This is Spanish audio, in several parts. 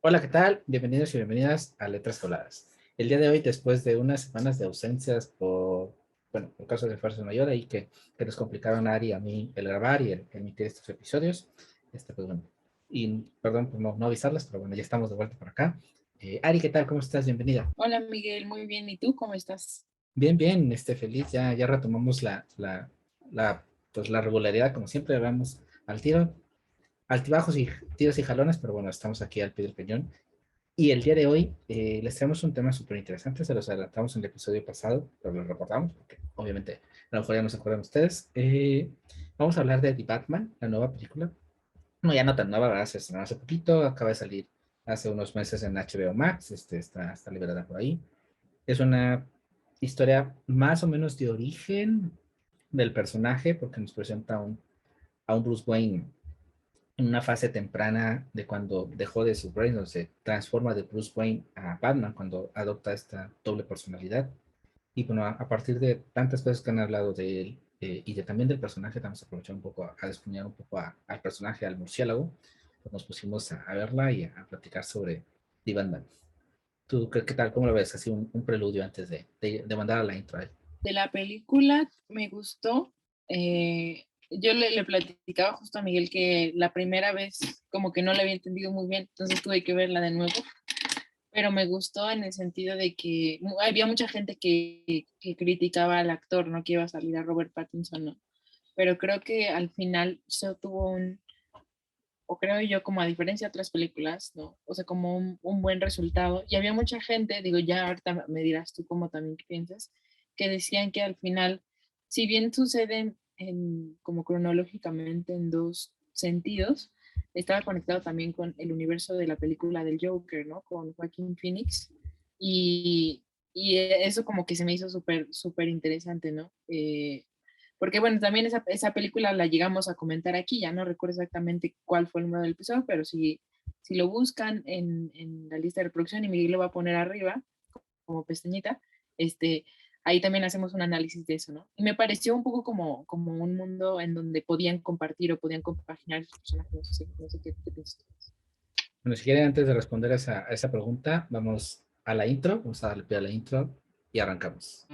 Hola, ¿qué tal? Bienvenidos y bienvenidas a Letras Coladas. El día de hoy, después de unas semanas de ausencias por casos de fuerza mayor, ahí que nos complicaron a Ari y a mí el grabar y el emitir estos episodios, pues bueno, y perdón por no avisarles, pero bueno, ya estamos de vuelta por acá. Ari, ¿qué tal? ¿Cómo estás? Bienvenida. Hola Miguel, muy bien. ¿Y tú cómo estás? Bien, bien, feliz, ya retomamos pues la regularidad, como siempre, vamos al tiro, altibajos y tiros y jalones, pero bueno, estamos aquí al pie del cañón. Y el día de hoy les traemos un tema súper interesante, se los adelantamos en el episodio pasado, pero lo recordamos porque obviamente a lo mejor ya no se acuerdan ustedes. Vamos a hablar de The Batman, la nueva película. No, ya no tan nueva, ¿verdad? Se estrenó hace poquito, acaba de salir hace unos meses en HBO Max, está liberada por ahí. Es una historia más o menos de origen del personaje, porque nos presenta a un Bruce Wayne en una fase temprana de cuando dejó de su reino, se transforma de Bruce Wayne a Batman cuando adopta esta doble personalidad. Y bueno, a partir de tantas cosas que han hablado de él y también del personaje, vamos a aprovechar un poco a descuñar un poco al personaje, al murciélago, pues nos pusimos a verla y a platicar sobre The Batman. ¿Tú qué tal? ¿Cómo lo ves? Así un preludio antes de mandar a la intro. De la película me gustó. Yo le platicaba justo a Miguel que la primera vez como que no la había entendido muy bien, entonces tuve que verla de nuevo, pero me gustó en el sentido de que había mucha gente que criticaba al actor, ¿no? Que iba a salir a Robert Pattinson, ¿no? Pero creo que al final se tuvo o creo yo, como a diferencia de otras películas, ¿no? O sea, como un buen resultado. Y había mucha gente, digo, ya ahorita me dirás tú cómo también qué piensas, que decían que al final, si bien suceden como cronológicamente en dos sentidos, estaba conectado también con el universo de la película del Joker, ¿no? Con Joaquín Phoenix. Y eso como que se me hizo súper, súper interesante, ¿no? Porque bueno, también esa película la llegamos a comentar aquí, ya no recuerdo exactamente cuál fue el número del episodio, pero si lo buscan en la lista de reproducción y Miguel lo va a poner arriba como pestañita, este, ahí también hacemos un análisis de eso, ¿no? Y me pareció un poco como un mundo en donde podían compartir o podían compaginar esos personajes, no sé qué piensas tú. Bueno, si quieren, antes de responder a esa pregunta, vamos a la intro, vamos a darle pie a la intro y arrancamos.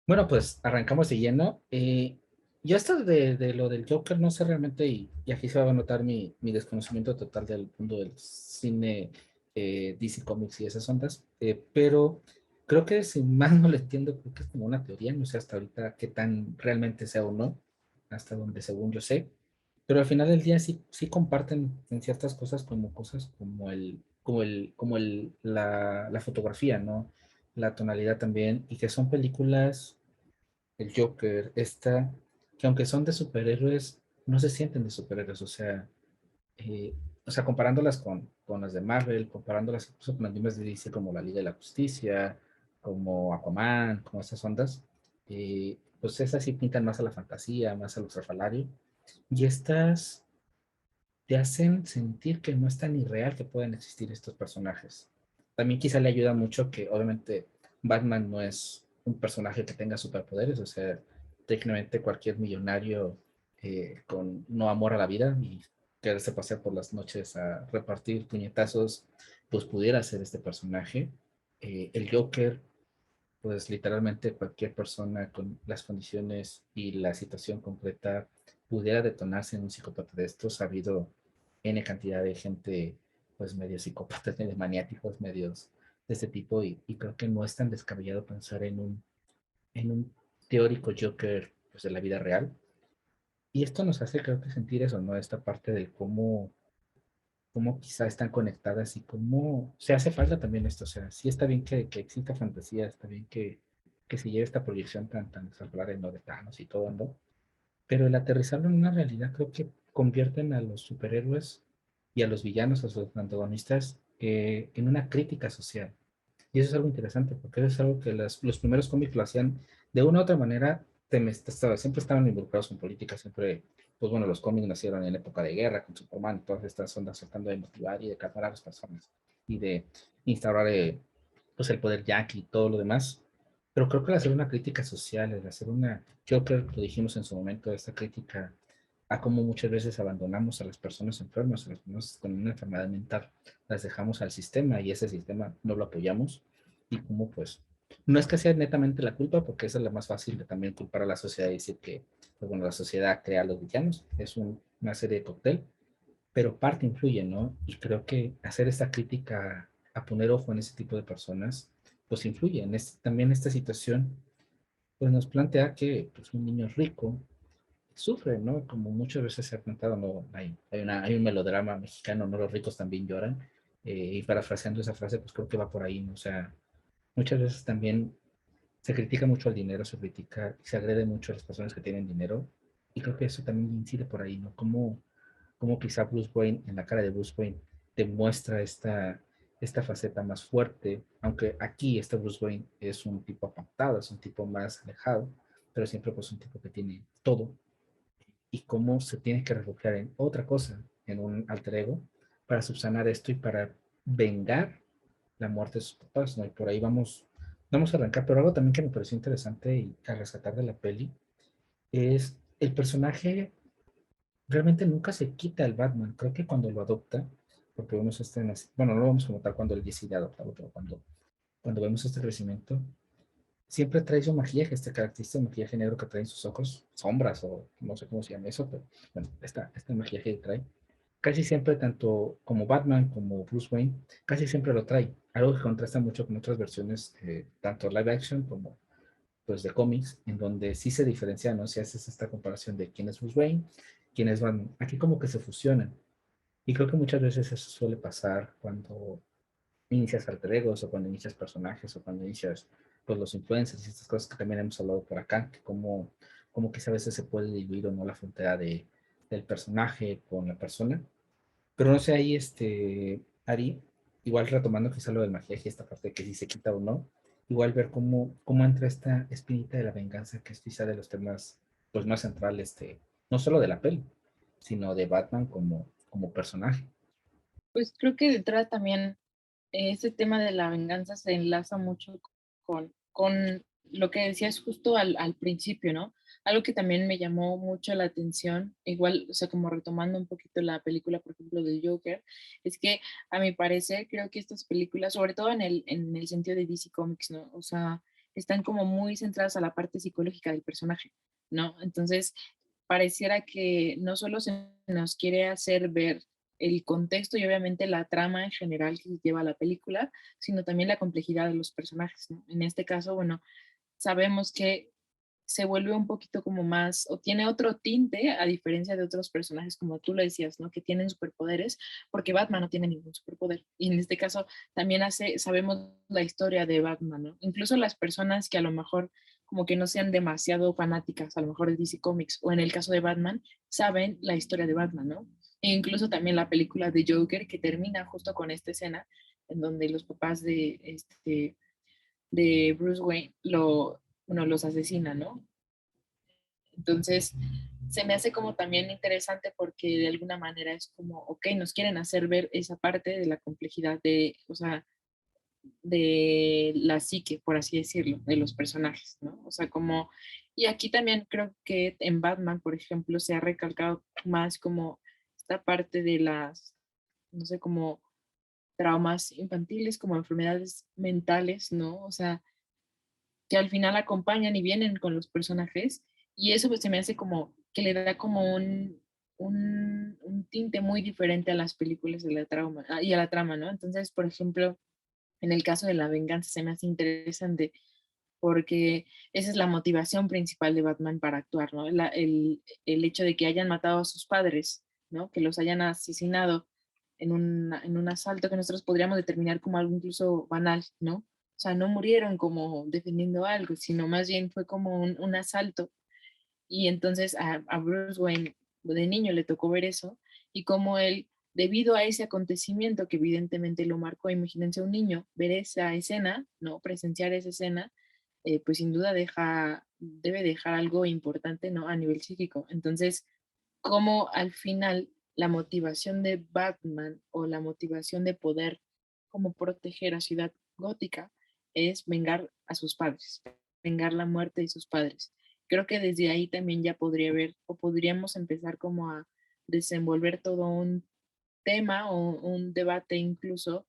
Bueno, pues arrancamos de lleno. Yo esto de lo del Joker no sé realmente, y aquí se va a notar mi desconocimiento total del mundo del cine, DC Comics y esas ondas, pero creo que si mal no lo entiendo, creo que es como una teoría, no sé hasta ahorita qué tan realmente sea o no, hasta donde según yo sé, pero al final del día sí comparten en ciertas cosas como la fotografía, ¿no? La tonalidad también, y que son películas, el Joker, que aunque son de superhéroes, no se sienten de superhéroes, eh, comparándolas con las de Marvel, comparándolas incluso con las mismas de DC como la Liga de la Justicia, como Aquaman, como esas ondas, pues esas sí pintan más a la fantasía, más a lo estrafalario, y estas te hacen sentir que no es tan irreal que pueden existir estos personajes. También quizá le ayuda mucho que obviamente Batman no es un personaje que tenga superpoderes, o sea, técnicamente cualquier millonario con no amor a la vida y quererse pasear por las noches a repartir puñetazos, pues pudiera ser este personaje. El Joker, pues literalmente cualquier persona con las condiciones y la situación completa pudiera detonarse en un psicópata de estos. Ha habido N cantidad de gente, pues medio psicópatas, medio maniáticos, medios de este tipo, y creo que no es tan descabellado pensar en un teórico Joker, pues de la vida real. Y esto nos hace, creo que sentir eso, ¿no? Esta parte de cómo quizá están conectadas y cómo se hace falta también esto. O sea, sí está bien que exista fantasía, está bien que se lleve esta proyección tan extraordinaria, ¿no? De Thanos y todo, ¿no? Pero el aterrizarlo en una realidad creo que convierten a los superhéroes y a los villanos, a sus antagonistas, en una crítica social. Y eso es algo interesante, porque eso es algo que los primeros cómics lo hacían de una u otra manera, siempre estaban involucrados en política, siempre, pues bueno, los cómics nacieron en época de guerra con Superman, todas estas ondas tratando de motivar y de calmar a las personas y de instaurar pues el poder yankee y todo lo demás. Pero creo que el hacer una crítica social, el hacer una, creo que lo dijimos en su momento, esta crítica a cómo muchas veces abandonamos a las personas enfermas, a las personas con una enfermedad mental, las dejamos al sistema y ese sistema no lo apoyamos y cómo pues no es que sea netamente la culpa, porque esa es la más fácil de también culpar a la sociedad y decir que, pues bueno, la sociedad crea a los villanos, es una serie de cóctel, pero parte influye, ¿no? Y creo que hacer esta crítica, a poner ojo en ese tipo de personas, pues influye. También esta situación, pues nos plantea que pues, un niño rico sufre, ¿no? Como muchas veces se ha planteado, ¿no? Hay un melodrama mexicano, ¿no? Los ricos también lloran. Y parafraseando esa frase, pues creo que va por ahí, ¿no? O sea, muchas veces también se critica mucho al dinero, se critica, se agrede mucho a las personas que tienen dinero. Y creo que eso también incide por ahí, ¿no? Como quizá Bruce Wayne, en la cara de Bruce Wayne, demuestra esta faceta más fuerte, aunque aquí este Bruce Wayne es un tipo apartado, es un tipo más alejado, pero siempre pues un tipo que tiene todo y cómo se tiene que refugiar en otra cosa, en un alter ego, para subsanar esto y para vengar la muerte de sus papás, ¿no? Y por ahí vamos a arrancar, pero algo también que me pareció interesante y a rescatar de la peli es el personaje realmente nunca se quita el Batman. Creo que cuando lo adopta, porque vemos bueno, no lo vamos a notar cuando él decide adoptarlo, pero cuando vemos este crecimiento, siempre trae su maquillaje, este característico maquillaje negro que trae en sus ojos, sombras o no sé cómo se llama eso, pero bueno, este maquillaje que trae. Casi siempre, tanto como Batman como Bruce Wayne, casi siempre lo trae. Algo que contrasta mucho con otras versiones, tanto live action como pues de cómics, en donde sí se diferencia, ¿no? Si haces esta comparación de quién es Bruce Wayne, quién es Batman, aquí como que se fusionan. Y creo que muchas veces eso suele pasar cuando inicias alter egos o cuando inicias personajes o cuando inicias pues los influencers y estas cosas que también hemos hablado por acá, que como quizá a veces se puede diluir o no la frontera del personaje con la persona. Pero no sé ahí, Ari, igual retomando quizá lo del maquillaje, esta parte de que si se quita o no, igual ver cómo entra esta espinita de la venganza, que es quizá de los temas pues más centrales, no solo de la peli, sino de Batman como personaje. Pues creo que detrás también ese tema de la venganza se enlaza mucho con lo que decías justo al principio, ¿no? Algo que también me llamó mucho la atención, igual, o sea, como retomando un poquito la película, por ejemplo, del Joker, es que a mi parecer creo que estas películas, sobre todo en el sentido de DC Comics, ¿no? O sea, están como muy centradas a la parte psicológica del personaje, ¿no? Entonces, pareciera que no solo se nos quiere hacer ver el contexto y obviamente la trama en general que lleva la película, sino también la complejidad de los personajes, ¿no? En este caso, bueno, sabemos que se vuelve un poquito como más, o tiene otro tinte, a diferencia de otros personajes, como tú lo decías, ¿no? Que tienen superpoderes, porque Batman no tiene ningún superpoder. Y en este caso también sabemos la historia de Batman, ¿no? Incluso las personas que a lo mejor como que no sean demasiado fanáticas, a lo mejor de DC Comics, o en el caso de Batman, saben la historia de Batman, ¿no? E incluso también la película de Joker, que termina justo con esta escena en donde los papás de Bruce Wayne bueno, los asesinan, ¿no? Entonces, se me hace como también interesante porque de alguna manera es como, ok, nos quieren hacer ver esa parte de la complejidad de, o sea, de la psique, por así decirlo, de los personajes, ¿no? O sea, como, y aquí también creo que en Batman, por ejemplo, se ha recalcado más como esta parte de las, no sé, como traumas infantiles, como enfermedades mentales, ¿no? O sea, que al final acompañan y vienen con los personajes y eso pues se me hace como que le da como un tinte muy diferente a las películas de la trauma y a la trama, ¿no? Entonces, por ejemplo, en el caso de la venganza se me hace interesante porque esa es la motivación principal de Batman para actuar, ¿no? El hecho de que hayan matado a sus padres, ¿no? Que los hayan asesinado en un asalto que nosotros podríamos determinar como algo incluso banal, ¿no? O sea, no murieron como defendiendo algo, sino más bien fue como un asalto. Y entonces a Bruce Wayne de niño le tocó ver eso y como él, debido a ese acontecimiento que evidentemente lo marcó, imagínense un niño ver esa escena, ¿no? Presenciar esa escena, pues sin duda deja debe dejar algo importante, ¿no? A nivel psíquico. Entonces, cómo al final la motivación de Batman o la motivación de poder como proteger a Ciudad Gótica es vengar a sus padres, vengar la muerte de sus padres. Creo que desde ahí también ya podría haber o podríamos empezar como a desenvolver todo un tema o un debate incluso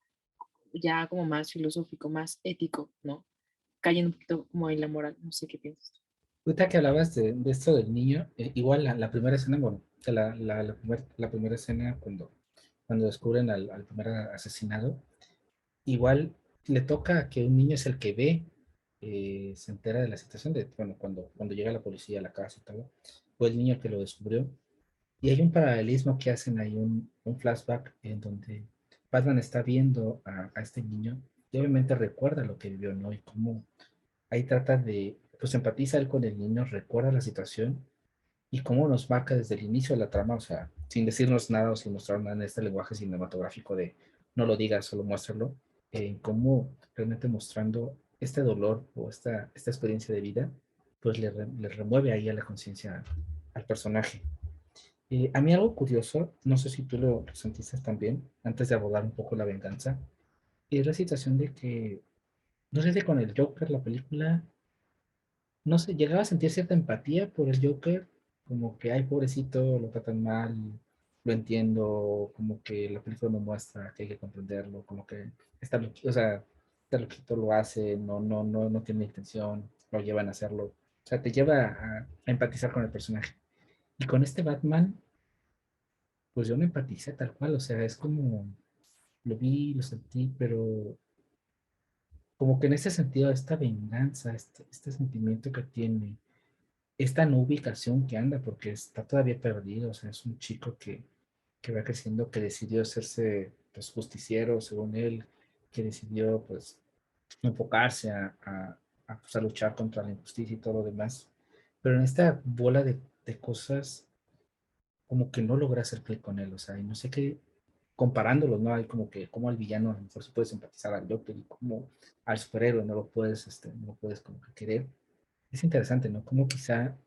ya como más filosófico, más ético, ¿no? Cayendo un poquito como en la moral, no sé qué piensas. Ahorita que hablabas de esto del niño, igual la primera escena, bueno, la primera escena cuando descubren al primer asesinado, igual le toca a que un niño es el que ve, se entera de la situación, de, bueno, cuando llega la policía a la casa y todo, fue el niño el que lo descubrió. Y hay un paralelismo que hacen ahí, un flashback en donde Batman está viendo a este niño y obviamente recuerda lo que vivió, ¿no? Y cómo ahí trata de, pues empatiza él con el niño, recuerda la situación y cómo nos marca desde el inicio de la trama, o sea, sin decirnos nada o sin mostrar nada en este lenguaje cinematográfico de no lo digas, solo muéstralo, cómo realmente mostrando este dolor o esta experiencia de vida, pues le remueve ahí a la conciencia al personaje. A mí algo curioso, no sé si tú lo sentiste también, antes de abordar un poco la venganza, es la situación de que, no sé si con el Joker, la película, no sé, llegaba a sentir cierta empatía por el Joker, como que, ay, pobrecito, lo tratan mal, lo entiendo, como que la película me muestra que hay que comprenderlo, como que está loquito, o sea, está loquito, lo hace, no tiene intención, lo llevan a hacerlo, o sea, te lleva a empatizar con el personaje. Y con este Batman, pues yo no empaticé tal cual, o sea, es como, lo vi, lo sentí, pero como que en ese sentido, esta venganza, este sentimiento que tiene, esta no ubicación que anda, porque está todavía perdido, o sea, es un chico que va creciendo, que decidió hacerse pues, justiciero, según él, que decidió pues enfocarse pues, a luchar contra la injusticia y todo lo demás. Pero en esta bola de cosas, como que no logra hacer clic con él, o sea, y no sé qué, comparándolos, ¿no? Hay como que, como al villano a lo mejor se puede simpatizar al Joker y como al superhéroe no lo puedes como que querer. Es interesante, ¿no? Como quizá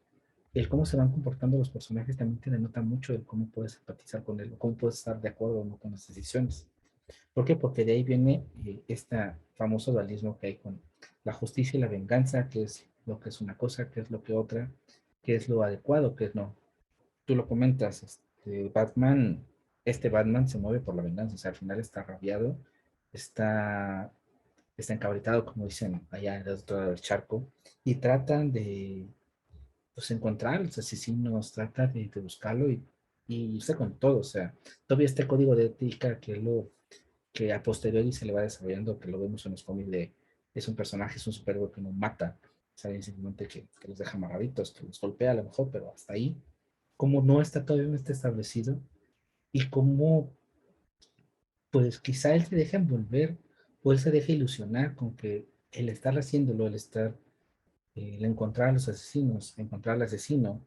el cómo se van comportando los personajes también te denota mucho el cómo puedes empatizar con él, o cómo puedes estar de acuerdo o no con las decisiones. ¿Por qué? Porque de ahí viene este famoso dualismo que hay con la justicia y la venganza, que es lo que es una cosa, que es lo que otra, que es lo adecuado, que es no. Tú lo comentas, este Batman se mueve por la venganza, o sea, al final está rabiado, está, está encabritado, como dicen allá en el otro lado del charco, y tratan de pues, encontrar a los asesinos, trata de buscarlo y irse con todo, o sea, todavía este código de ética que a posteriori se le va desarrollando, que lo vemos en los cómics de, es un personaje, es un superhéroe que no mata, o sea, simplemente que los deja amarraditos, que los golpea a lo mejor, pero hasta ahí, como no está todavía no está establecido y cómo pues quizá él se deja envolver o él se deja ilusionar con que el estar haciéndolo, el encontrar a los asesinos, encontrar al asesino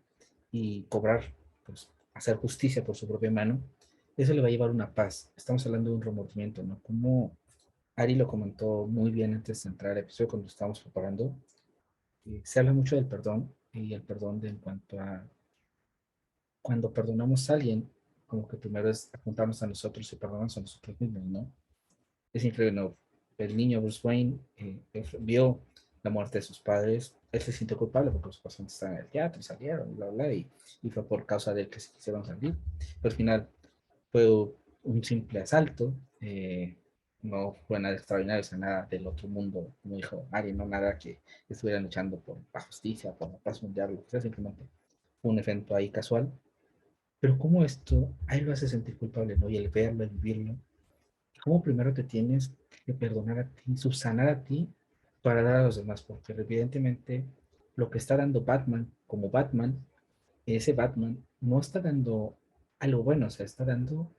y cobrar, pues hacer justicia por su propia mano, eso le va a llevar una paz. Estamos hablando de un remordimiento, ¿no? Como Ari lo comentó muy bien antes de entrar al episodio cuando estábamos preparando, se habla mucho del perdón y el perdón en cuanto a cuando perdonamos a alguien, como que primero es apuntamos a nosotros y perdonamos a nosotros mismos, ¿no? Es increíble, ¿no? El niño Bruce Wayne vio la muerte de sus padres, él se sintió culpable porque los pacientes estaban en el teatro y salieron, y bla, bla, y fue por causa de él que se quisieron salir. Pero al final fue un simple asalto, no fue nada extraordinario, o sea, nada del otro mundo, como dijo Ari, no nada que estuvieran luchando por la justicia, por la paz mundial, lo que sea, simplemente fue un evento ahí casual. Pero como esto, a él lo hace sentir culpable, ¿no? Y el verlo, el vivirlo, cómo primero te tienes que perdonar a ti, subsanar a ti para dar a los demás, porque evidentemente lo que está dando Batman como Batman, ese Batman no está dando algo bueno, o sea, está dando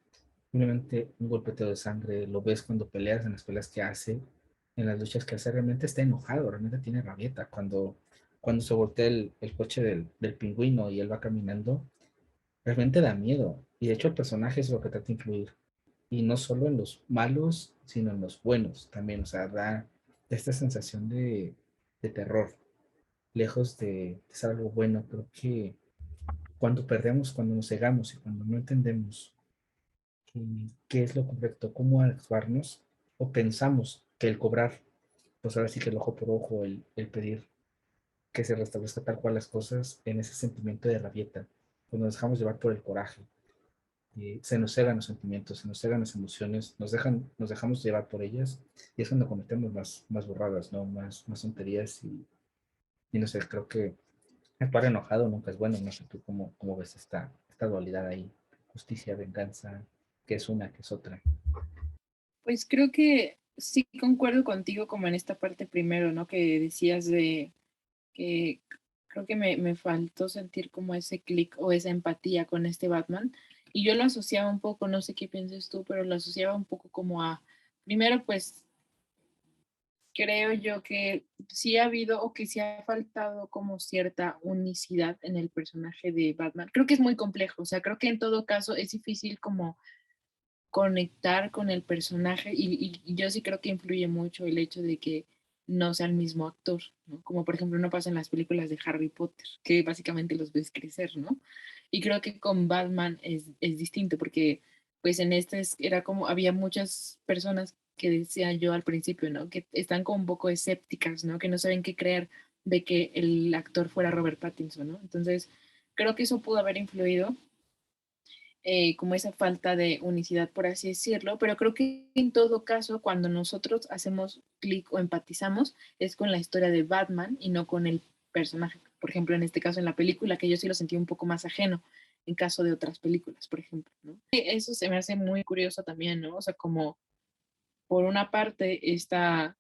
simplemente un golpeteo de sangre, lo ves cuando peleas en las peleas que hace, en las luchas que hace, realmente está enojado, realmente tiene rabieta, cuando se voltea el coche del pingüino y él va caminando, realmente da miedo, y de hecho el personaje es lo que trata de influir y no solo en los malos, sino en los buenos también, o sea, da esta sensación de terror. lejos de ser algo bueno. Creo que cuando perdemos, cuando nos cegamos y cuando no entendemos qué es lo correcto, cómo actuarnos, o pensamos que el cobrar, pues ahora sí que el ojo por ojo, el pedir que se restablezca tal cual las cosas en ese sentimiento de rabieta, cuando nos dejamos llevar por el coraje, se nos cegan los sentimientos, se nos cegan las emociones, nos dejamos llevar por ellas y es cuando cometemos más borradas, ¿no? Más tonterías y no sé, creo que actuar enojado nunca es bueno, no sé tú cómo ves esta dualidad ahí, justicia, venganza, que es una, que es otra. Pues creo que sí concuerdo contigo como en esta parte primero, ¿no? Que decías de que creo que me faltó sentir como ese clic o esa empatía con este Batman. Y yo lo asociaba un poco, no sé qué piensas tú, pero lo asociaba un poco como a, primero pues creo yo que sí ha habido o que sí ha faltado como cierta unicidad en el personaje de Batman. Creo que es muy complejo, o sea, creo que en todo caso es difícil como conectar con el personaje y yo sí creo que influye mucho el hecho de que no sea el mismo actor, ¿no? Como por ejemplo no pasa en las películas de Harry Potter, que básicamente los ves crecer, ¿no? Y creo que con Batman es distinto porque pues en este era como, había muchas personas que decía yo al principio, ¿no? Que están como un poco escépticas, ¿no? Que no saben qué creer de que el actor fuera Robert Pattinson, ¿no? Entonces creo que eso pudo haber influido como esa falta de unicidad, por así decirlo, pero creo que en todo caso, cuando nosotros hacemos clic o empatizamos, es con la historia de Batman y no con el personaje. Por ejemplo, en este caso en la película, que yo sí lo sentí un poco más ajeno en caso de otras películas, por ejemplo, ¿no? Eso se me hace muy curioso también, ¿no? O sea, como por una parte esta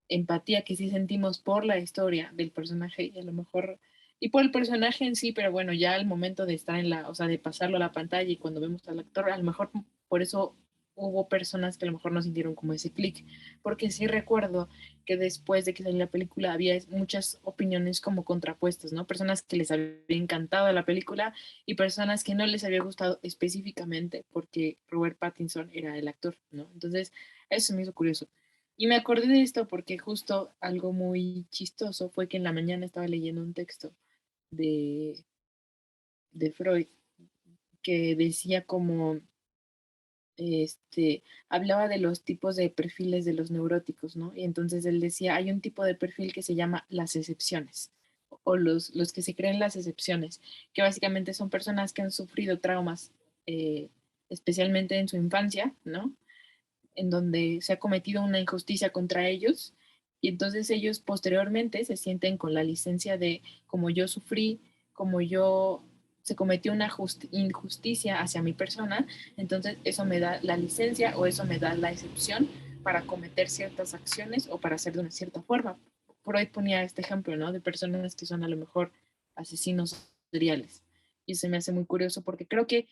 empatía que sí sentimos por la historia del personaje y a lo mejor y por el personaje en sí, pero bueno, ya al momento de estar en la, o sea, de pasarlo a la pantalla y cuando vemos al actor, a lo mejor por eso hubo personas que a lo mejor no sintieron como ese clic, porque sí recuerdo que después de que salió la película había muchas opiniones como contrapuestas, ¿no? Personas que les había encantado la película y personas que no les había gustado específicamente porque Robert Pattinson era el actor, ¿no? Entonces, eso me hizo curioso. Y me acordé de esto porque justo algo muy chistoso fue que en la mañana estaba leyendo un texto de, de Freud que decía como, hablaba de los tipos de perfiles de los neuróticos, ¿no? Y entonces él decía, hay un tipo de perfil que se llama las excepciones o los que se creen las excepciones, que básicamente son personas que han sufrido traumas, eh, especialmente en su infancia, ¿no? En donde se ha cometido una injusticia contra ellos y entonces ellos posteriormente se sienten con la licencia de como yo sufrí, como yo se cometió una injusticia hacia mi persona, entonces eso me da la licencia o eso me da la excepción para cometer ciertas acciones o para hacer de una cierta forma. Freud ponía este ejemplo, ¿no? De personas que son a lo mejor asesinos seriales. Y se me hace muy curioso porque creo que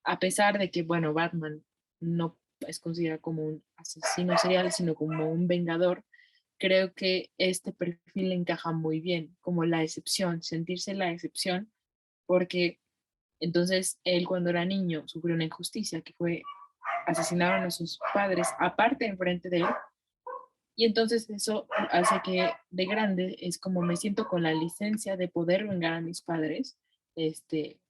a pesar de que, bueno, Batman no es considerado como un asesino serial, sino como un vengador, creo que este perfil le encaja muy bien, como la excepción, sentirse la excepción, porque entonces él cuando era niño sufrió una injusticia, que fue asesinaron a sus padres, aparte enfrente de él, y entonces eso hace que de grande es como me siento con la licencia de poder vengar a mis padres,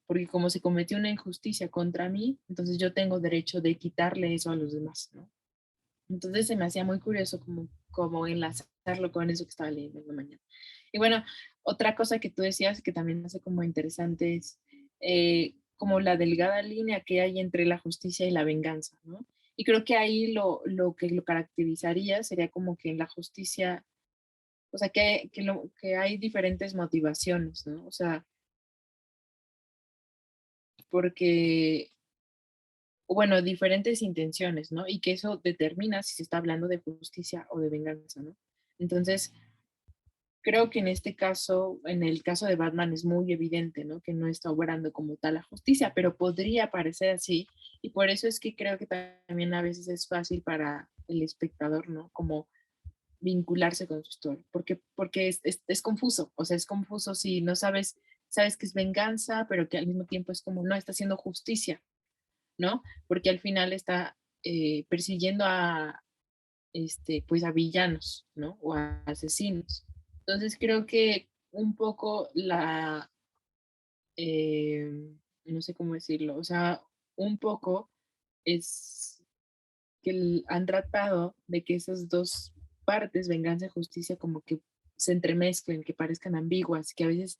porque como se cometió una injusticia contra mí, entonces yo tengo derecho de quitarle eso a los demás, ¿no? Entonces se me hacía muy curioso como enlazarlo con eso que estaba leyendo en la mañana. Y bueno, otra cosa que tú decías que también me hace como interesante es como la delgada línea que hay entre la justicia y la venganza, ¿no? Y creo que ahí lo que lo caracterizaría sería como que en la justicia, o sea, que hay diferentes motivaciones, ¿no? O sea, porque, bueno, diferentes intenciones, ¿no? Y que eso determina si se está hablando de justicia o de venganza, ¿no? Entonces, creo que en este caso, en el caso de Batman es muy evidente, ¿no? Que no está obrando como tal la justicia, pero podría parecer así. Y por eso es que creo que también a veces es fácil para el espectador, ¿no? Como vincularse con su historia, porque es confuso, o sea, es confuso si no sabes que es venganza, pero que al mismo tiempo es como, no, está haciendo justicia, ¿no? Porque al final está persiguiendo a, pues a villanos, ¿no? O a asesinos. Entonces creo que un poco eh, no sé cómo decirlo, o sea, un poco es que han tratado de que esas dos partes, venganza y justicia, como que se entremezclen, que parezcan ambiguas, que a veces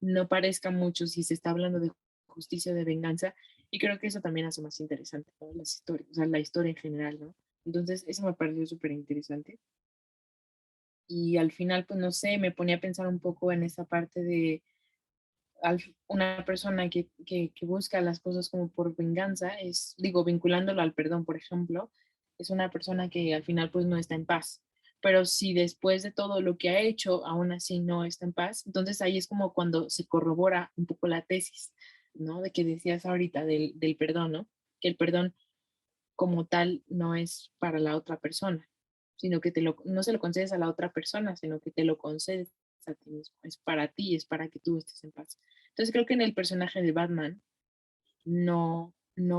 no parezca mucho si se está hablando de justicia o de venganza, y creo que eso también hace más interesante, ¿no? Las historias, o sea, la historia en general, ¿no? Entonces, eso me pareció súper interesante. Y al final, pues no sé, me ponía a pensar un poco en esa parte de una persona que busca las cosas como por venganza, es, digo, vinculándolo al perdón, por ejemplo, es una persona que al final pues no está en paz. Pero si después de todo lo que ha hecho, aún así no está en paz, entonces ahí es como cuando se corrobora un poco la tesis, ¿no? De que decías ahorita del perdón, ¿no? Que el perdón como tal no es para la otra persona, sino que no se lo concedes a la otra persona, sino que te lo concedes a ti mismo. Es para ti, es para que tú estés en paz. Entonces creo que en el personaje de Batman no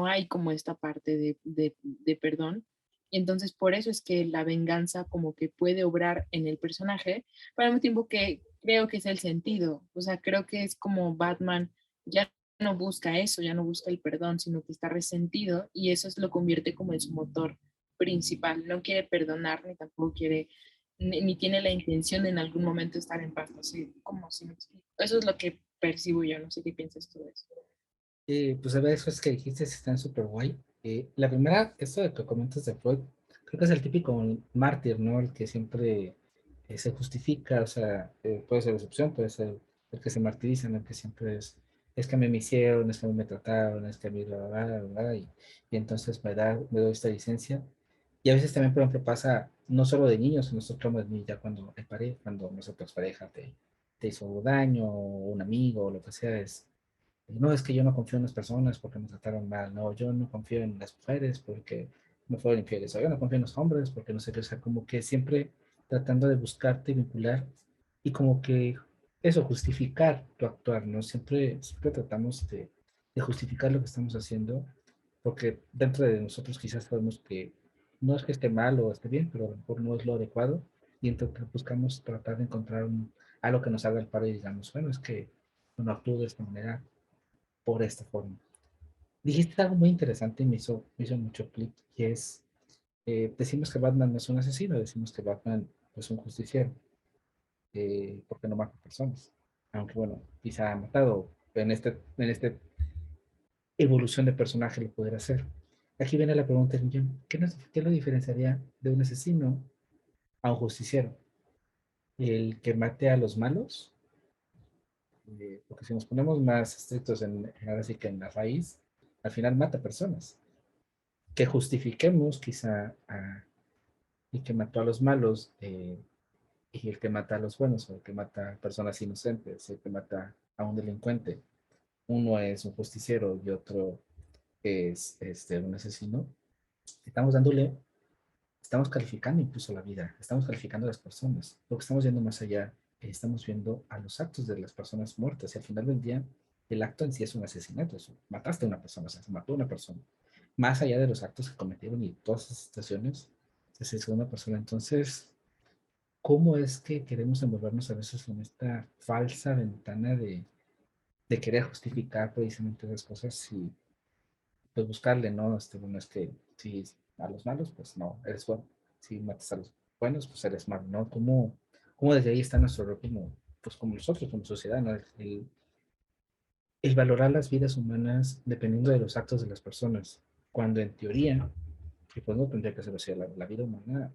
hay como esta parte de perdón. Y entonces por eso es que la venganza como que puede obrar en el personaje, pero al mismo tiempo que creo que es el sentido. O sea, creo que es como Batman ya no busca eso, ya no busca el perdón, sino que está resentido y eso es lo convierte como en su motor principal. No quiere perdonar ni tampoco quiere, ni tiene la intención de en algún momento estar en paz. No sé cómo si me explico. Eso es lo que percibo yo, no sé qué piensas tú de eso. Pues a ver, eso es que dijiste están súper guay. La primera, esto de que comentas de Freud, creo que es el típico mártir, ¿no? El que siempre se justifica, o sea, puede ser excepción, puede ser el que se martiriza, ¿no? El que siempre es que a mí me hicieron, es que a mí me trataron, es que a mí y entonces me doy esta licencia. Y a veces también, por ejemplo, pasa no solo de niños, sino nosotros ya cuando hay pareja, cuando nosotros pareja te hizo daño, o un amigo, o lo que sea, no, es que yo no confío en las personas porque me trataron mal, no, yo no confío en las mujeres porque me fueron infieles, o yo no confío en los hombres porque no sé qué, o sea, como que siempre tratando de buscarte, vincular y como que eso, justificar tu actuar, ¿no? Siempre tratamos de justificar lo que estamos haciendo porque dentro de nosotros quizás sabemos que no es que esté mal o esté bien, pero a lo mejor no es lo adecuado y entonces buscamos tratar de encontrar algo que nos haga el paro y digamos, bueno, es que no actúo de esta manera por esta forma. Dijiste algo muy interesante y me hizo mucho clic, y es, decimos que Batman no es un asesino, decimos que Batman es un justiciero, porque no mata personas. Aunque bueno, quizá ha matado, en este evolución de personaje lo pudiera hacer. Aquí viene la pregunta del millón. ¿Qué lo diferenciaría de un asesino a un justiciero? ¿El que mate a los malos? Porque si nos ponemos más estrictos ahora sí que en la raíz, al final mata personas. Que justifiquemos quizá el que mató a los malos, y el que mata a los buenos, o el que mata a personas inocentes, el que mata a un delincuente. Uno es un justiciero y otro es un asesino. Estamos dándole, estamos calificando incluso la vida, estamos calificando a las personas, porque estamos yendo más allá, estamos viendo a los actos de las personas muertas y al final del día el acto en sí es un asesinato, mataste a una persona, o sea, se mató a una persona, más allá de los actos que cometieron y todas esas situaciones, se asesinó a una persona. Entonces, ¿cómo es que queremos envolvernos a veces en esta falsa ventana de querer justificar precisamente esas cosas y pues buscarle, ¿no? Bueno, es que si a los malos, pues no, eres bueno. Si matas a los buenos, pues eres malo, ¿no? ¿Cómo desde ahí está nuestro rol como, pues como nosotros, como sociedad, ¿no? El valorar las vidas humanas dependiendo de los actos de las personas, cuando en teoría, y pues no tendría que ser así, la vida humana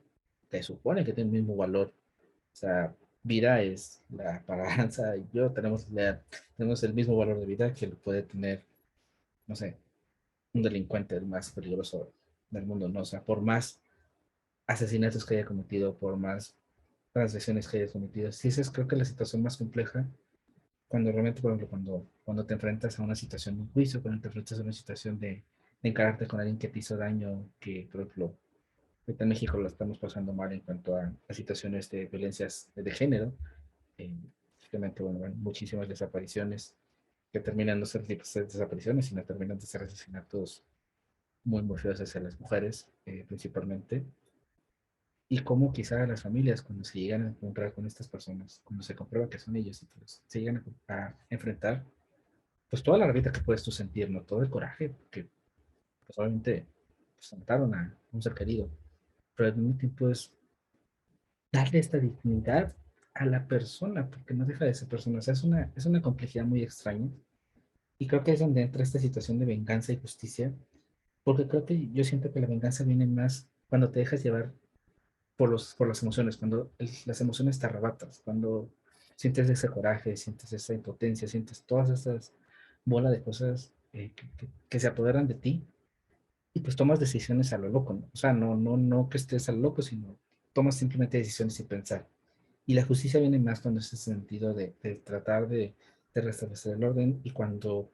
te supone que tiene el mismo valor. O sea, vida es la balanza y yo tenemos el mismo valor de vida que lo puede tener, no sé, un delincuente, el más peligroso del mundo, ¿no? O sea, por más asesinatos que haya cometido, por más transgresiones que haya cometido, sí, esa es creo que la situación más compleja cuando realmente, por ejemplo, cuando te enfrentas a una situación de un juicio, cuando te enfrentas a una situación de encararte con alguien que te hizo daño, que, por ejemplo, ahorita en México lo estamos pasando mal en cuanto a situaciones de violencias de género, simplemente, bueno, bueno, muchísimas desapariciones que terminan no ser desapariciones, sino terminan de ser asesinatos muy, muy feos hacia las mujeres, principalmente. y cómo quizá las familias cuando se llegan a encontrar con estas personas, cuando se comprueba que son ellos y que se llegan a enfrentar, pues toda la rabia que puedes tú sentir, ¿no? Todo el coraje, que pues obviamente pues, mataron a un ser querido, pero al mismo tiempo es darle esta dignidad a la persona, porque no deja de ser persona, o sea, es una complejidad muy extraña, y creo que es donde entra esta situación de venganza y justicia, porque creo que yo siento que la venganza viene más cuando te dejas llevar por las emociones, cuando las emociones te arrebatan, cuando sientes ese coraje, sientes esa impotencia, sientes todas esas bolas de cosas que se apoderan de ti y pues tomas decisiones a lo loco, ¿no? O sea, no que estés a lo loco, sino tomas simplemente decisiones sin pensar. Y la justicia viene más cuando es ese sentido de tratar de restablecer el orden y cuando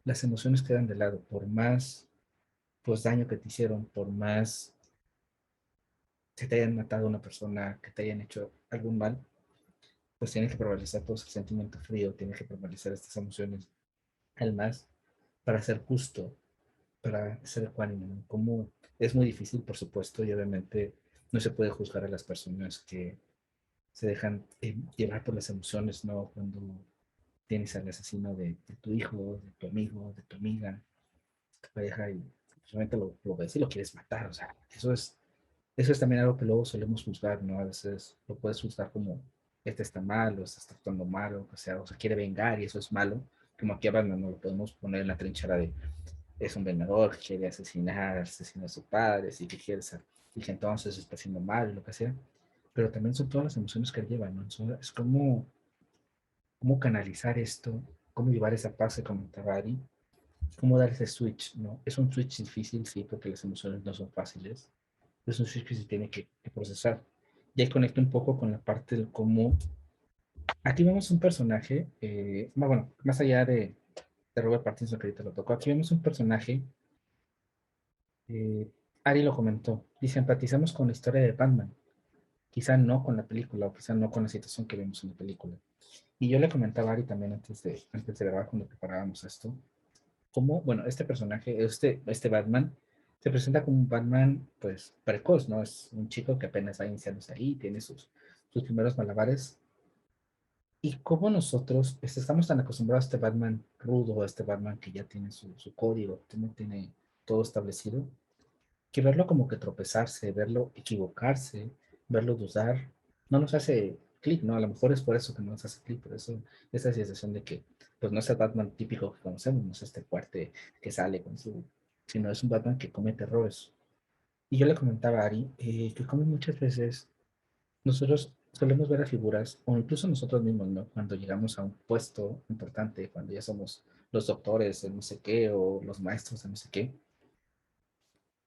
las emociones quedan de lado, por más pues daño que te hicieron, por más que te hayan matado a una persona, que te hayan hecho algún mal, pues tiene que prevalecer todo ese sentimiento frío, tiene que prevalecer estas emociones calmas para ser justo, para ser ecuánime, ¿no? Como es muy difícil, por supuesto, y obviamente no se puede juzgar a las personas que se dejan llevar por las emociones, ¿no? Cuando tienes al asesino de tu hijo, de tu amigo, de tu amiga, tu pareja, y realmente lo ves y lo quieres matar, o sea, eso es también algo que luego solemos juzgar, ¿no? A veces lo puedes juzgar como, este está mal, o este está tratando mal, o sea, quiere vengar y eso es malo. Como aquí a Batman no lo podemos poner en la trinchera de, es un vengador que quiere asesinar, asesinar a sus padres y que quiere ser, y que entonces está haciendo mal, lo que sea. Pero también son todas las emociones que él lleva, ¿no? Es como, cómo canalizar esto, cómo llevar esa paz que comentaba Ari, cómo dar ese switch, ¿no? Es un switch difícil, sí, porque las emociones no son fáciles, es un switch que se tiene que procesar. Y ahí conecto un poco con la parte del cómo aquí vemos un personaje, bueno, más allá de Robert Pattinson que ahorita lo tocó, aquí vemos un personaje, eh, Ari lo comentó, dice, empatizamos con la historia de Batman, quizá no con la película o quizá no con la situación que vemos en la película. Y yo le comentaba a Ari también antes de grabar cuando preparábamos esto, cómo, bueno, este personaje, este Batman, se presenta como un Batman, pues, precoz, ¿no? Es un chico que apenas va iniciándose ahí, tiene sus primeros malabares. Y cómo nosotros estamos tan acostumbrados a este Batman rudo, a este Batman que ya tiene su código, que no tiene todo establecido, que verlo como que tropezarse, verlo equivocarse, verlo dudar, no nos hace clic, ¿no? A lo mejor es por eso que no nos hace clic, por eso esa sensación de que, pues no es el Batman típico que conocemos, no es este fuerte que sale con sino es un Batman que comete errores. Y yo le comentaba a Ari que como muchas veces nosotros solemos ver a figuras, o incluso nosotros mismos, ¿no? Cuando llegamos a un puesto importante, cuando ya somos los doctores de no sé qué, o los maestros de no sé qué,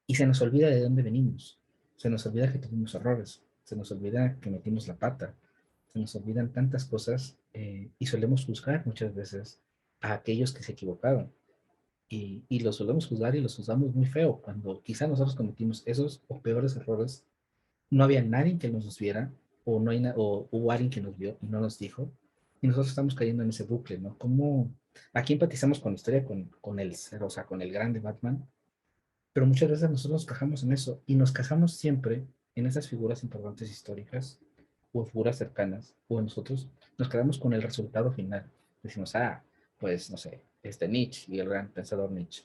y se nos olvida de dónde venimos, se nos olvida que tuvimos errores, se nos olvida que metimos la pata, se nos olvidan tantas cosas y solemos juzgar muchas veces a aquellos que se equivocaron. Y los solemos juzgar y los juzgamos muy feo, cuando quizá nosotros cometimos esos o peores errores, no había nadie que nos viera, o, no hay o hubo alguien que nos vio y no nos dijo, y nosotros estamos cayendo en ese bucle, ¿no? Como aquí empatizamos con la historia, con el ser, o sea, con el grande Batman, pero muchas veces nosotros nos cajamos en eso y nos cajamos siempre en esas figuras importantes históricas o figuras cercanas o en nosotros nos quedamos con el resultado final. Decimos, pues no sé, este Nietzsche y el gran pensador Nietzsche,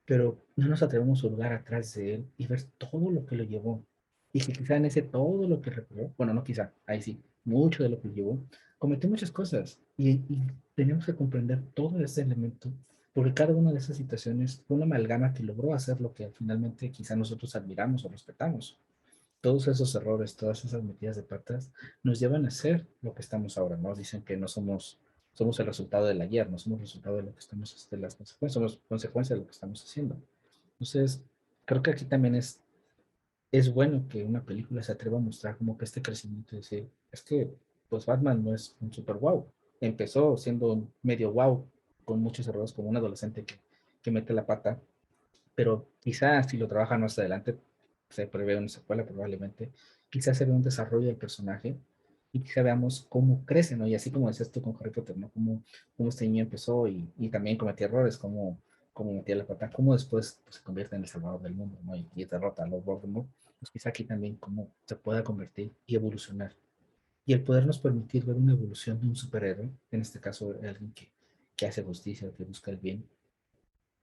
pero no nos atrevemos a hurgar atrás de él y ver todo lo que lo llevó. Y que quizá en ese todo lo que recorrió, bueno, no quizá, ahí sí, mucho de lo que llevó, cometió muchas cosas y tenemos que comprender todo ese elemento porque cada una de esas situaciones fue una amalgama que logró hacer lo que finalmente quizá nosotros admiramos o respetamos. Todos esos errores, todas esas metidas de patas nos llevan a ser lo que estamos ahora, ¿no? Dicen que no somos el resultado del ayer, no somos el resultado de lo que estamos, de las consecuencias, somos consecuencia de lo que estamos haciendo. Entonces, creo que aquí también es bueno que una película se atreva a mostrar como que este crecimiento, y decir, es que pues Batman no es un super wow. Empezó siendo un medio wow, con muchos errores, como un adolescente que mete la pata, pero quizás si lo trabaja más adelante, se prevé una secuela probablemente, quizás se ve un desarrollo del personaje y quizás veamos cómo crece, ¿no? Y así como decías tú con Harry Potter, ¿no? Cómo este niño empezó y también cometía errores, cómo metía la pata, cómo después pues, se convierte en el salvador del mundo, ¿no? Y derrota a Lord Voldemort. pues quizá aquí también cómo se pueda convertir y evolucionar. Y el podernos permitir ver una evolución de un superhéroe, en este caso alguien que hace justicia, que busca el bien,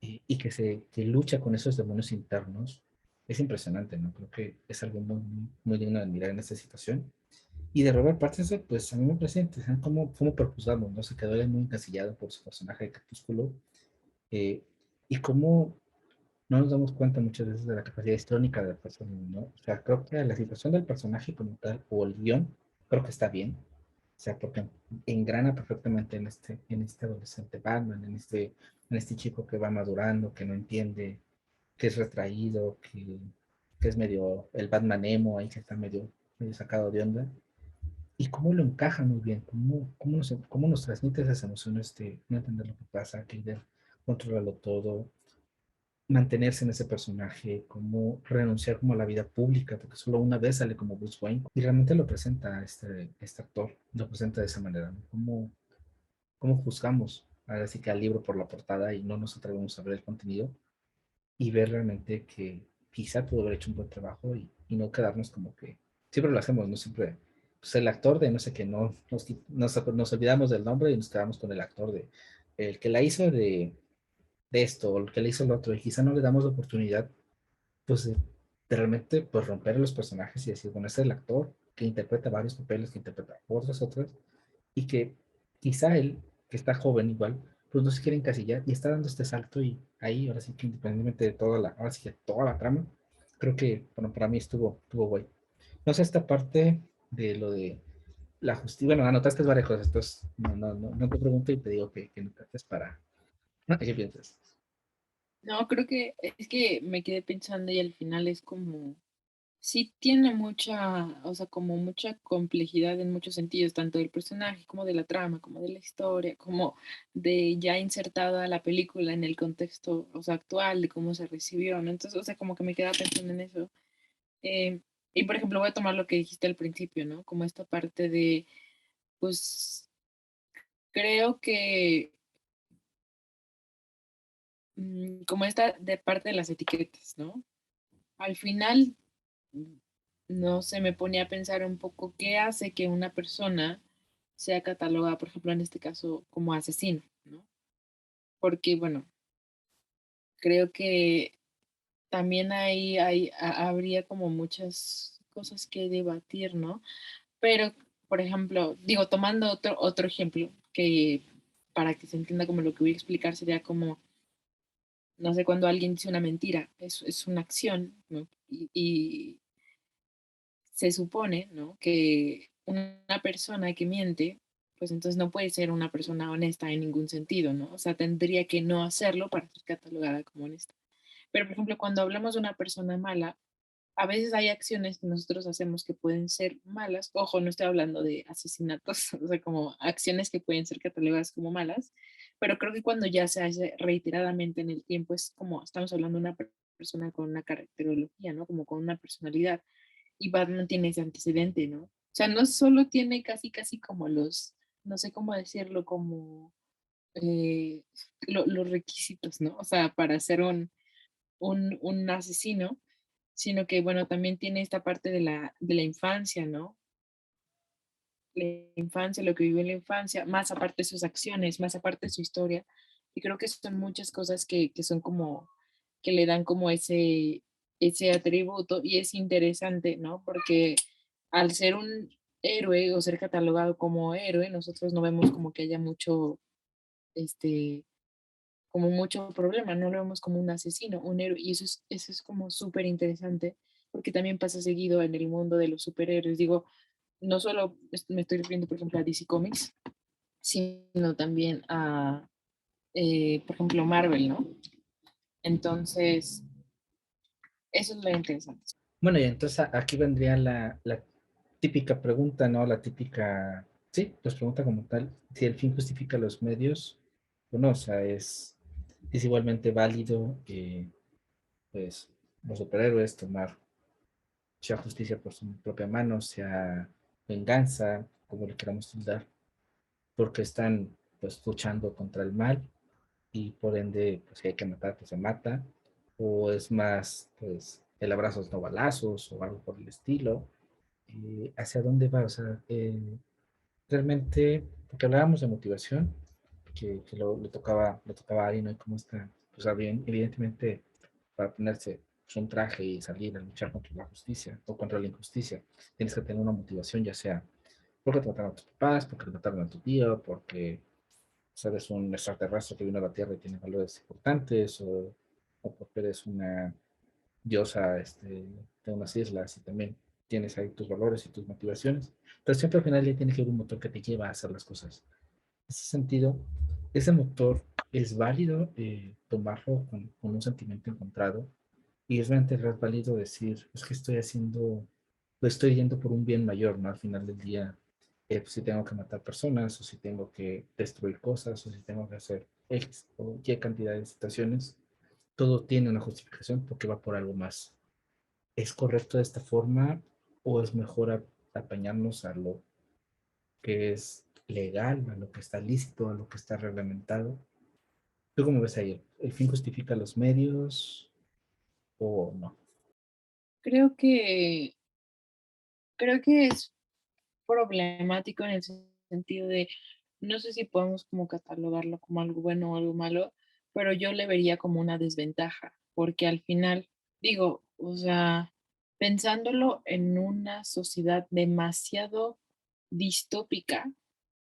y que lucha con esos demonios internos, es impresionante, ¿no? Creo que es algo muy, muy digno de admirar en esta situación. Y de Robert Pattinson, pues a mí me parece interesante cómo prejuzgamos, ¿no? Se quedó él muy encasillado por su personaje de Crepúsculo, eh, y cómo no nos damos cuenta muchas veces de la capacidad histórica de la persona, ¿no? O sea, creo que la situación del personaje como tal, o el guión, creo que está bien. O sea, porque engrana perfectamente en este adolescente Batman, en este chico que va madurando, que no entiende, que es retraído, que es medio el Batman emo, ahí que está medio sacado de onda. Y cómo lo encaja muy bien, cómo nos transmite esas emociones de no entender lo que pasa, querer controlarlo todo, mantenerse en ese personaje, como renunciar como a la vida pública, porque solo una vez sale como Bruce Wayne y realmente lo presenta este actor, lo presenta de esa manera, ¿no? Cómo juzgamos ahora sí que al libro por la portada y no nos atrevemos a ver el contenido y ver realmente que quizá pudo haber hecho un buen trabajo y no quedarnos como que siempre lo hacemos, no siempre pues el actor de no sé qué, no nos olvidamos del nombre y nos quedamos con el actor de el que la hizo de esto o el que le hizo el otro y quizá no le damos la oportunidad pues de realmente pues romper a los personajes y decir, bueno, este es el actor que interpreta varios papeles, que interpreta otras, y que quizá él, que está joven igual, pues no se quiere encasillar y está dando este salto y ahí, ahora sí que independientemente de ahora sí que toda la trama, creo que, bueno, para mí estuvo guay. No sé, esta parte de lo de la justicia, bueno, anotaste varias cosas, entonces no te pregunto y te digo que notaste para, ¿qué piensas? No, creo que es que me quedé pensando y al final es como, sí tiene mucha, o sea, como mucha complejidad en muchos sentidos, tanto del personaje como de la trama, como de la historia, como de ya insertada la película en el contexto, o sea, actual, de cómo se recibió, ¿no? Entonces, o sea, como que me quedaba pensando en eso. Eh, y por ejemplo, voy a tomar lo que dijiste al principio, ¿no? Como esta parte de, pues, creo que como esta de parte de las etiquetas, ¿no? Al final, mm, no sé, me ponía a pensar un poco qué hace que una persona sea catalogada, por ejemplo, en este caso, como asesino, ¿no? Porque, bueno, creo que también habría como muchas cosas que debatir, ¿no? Pero, por ejemplo, digo, tomando otro ejemplo, que para que se entienda como lo que voy a explicar sería como, no sé, cuando alguien dice una mentira, es una acción, ¿no? Y se supone, ¿no? Que una persona que miente, pues entonces no puede ser una persona honesta en ningún sentido, ¿no? O sea, tendría que no hacerlo para ser catalogada como honesta. Pero, por ejemplo, cuando hablamos de una persona mala, a veces hay acciones que nosotros hacemos que pueden ser malas. Ojo, no estoy hablando de asesinatos, o sea, como acciones que pueden ser catalogadas como malas, pero creo que cuando ya se hace reiteradamente en el tiempo es como estamos hablando de una persona con una caracterología, ¿no? Como con una personalidad y Batman tiene ese antecedente, ¿no? O sea, no solo tiene casi como no sé cómo decirlo, como eh, los requisitos, ¿no? O sea, para ser un asesino, sino que, bueno, también tiene esta parte de la infancia, ¿no? La infancia, lo que vive en la infancia, más aparte de sus acciones, más aparte de su historia. Y creo que son muchas cosas que son como, que le dan como ese atributo y es interesante, ¿no? Porque al ser un héroe o ser catalogado como héroe, nosotros no vemos como que haya mucho, este, como mucho problema, no lo vemos como un asesino, un héroe, y eso es como súper interesante, porque también pasa seguido en el mundo de los superhéroes. Digo, no solo me estoy refiriendo, por ejemplo, a DC Comics, sino también a, por ejemplo, Marvel, ¿no? Entonces, eso es lo interesante. Bueno, y entonces aquí vendría la típica pregunta, ¿no? La típica, sí, pues pregunta como tal, si el fin justifica los medios o no, o sea, es igualmente válido que, pues, los superhéroes tomar, sea justicia por su propia mano, sea venganza, como le queramos tildar, porque están, pues, luchando contra el mal y por ende, pues, si hay que matar, pues se mata, o es más, pues, el abrazos no balazos o algo por el estilo. ¿Hacia dónde va? O sea, realmente, porque hablábamos de motivación, que le tocaba a Ari, ¿no? Y cómo está, pues bien, evidentemente, para ponerse pues, un traje y salir a luchar contra la justicia o contra la injusticia, tienes que tener una motivación, ya sea porque te mataron a tus papás, porque te mataron a tu tío, porque eres un extraterrestre que vino a la Tierra y tiene valores importantes, o porque eres una diosa de unas islas y también tienes ahí tus valores y tus motivaciones. Pero siempre al final ya tiene que haber un motor que te lleva a hacer las cosas. En ese sentido, ese motor es válido tomarlo con un sentimiento encontrado y es realmente válido decir, es que estoy haciendo, lo estoy yendo por un bien mayor, ¿no? Al final del día, pues, si tengo que matar personas o si tengo que destruir cosas o si tengo que hacer X o Y cantidad de situaciones, todo tiene una justificación porque va por algo más. ¿Es correcto de esta forma o es mejor apañarnos a lo que es legal, a lo que está lícito, a lo que está reglamentado? ¿Tú cómo ves ahí? ¿El fin justifica los medios o no? Creo que, creo que es problemático en el sentido de, no sé si podemos como catalogarlo como algo bueno o algo malo, pero yo le vería como una desventaja, porque al final, digo, o sea, pensándolo en una sociedad demasiado distópica,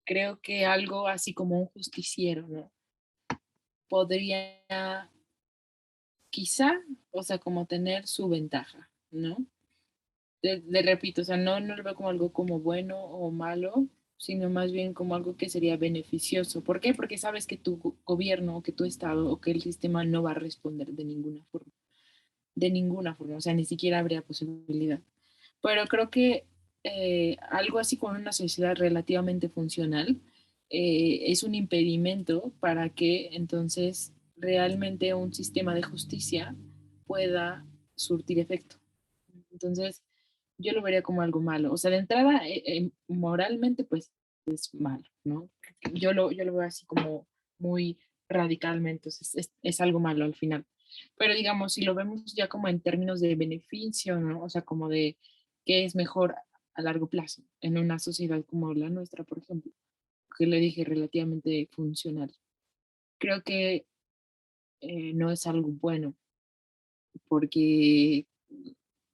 creo que algo así como un justiciero, ¿no? Podría quizá, o sea, como tener su ventaja, ¿no? Le repito, o sea, no lo veo como algo como bueno o malo, sino más bien como algo que sería beneficioso. ¿Por qué? Porque sabes que tu gobierno, o que tu estado, o que el sistema no va a responder de ninguna forma, o sea, ni siquiera habría posibilidad. Pero creo que algo así como una sociedad relativamente funcional es un impedimento para que entonces realmente un sistema de justicia pueda surtir efecto. Entonces, yo lo vería como algo malo. O sea, de entrada, moralmente, pues es malo, ¿no? Yo lo veo así como muy radicalmente, es algo malo al final. Pero digamos, si lo vemos ya como en términos de beneficio, ¿no? O sea, como de qué es mejor a largo plazo en una sociedad como la nuestra, por ejemplo, que le dije relativamente funcional. Creo que no es algo bueno porque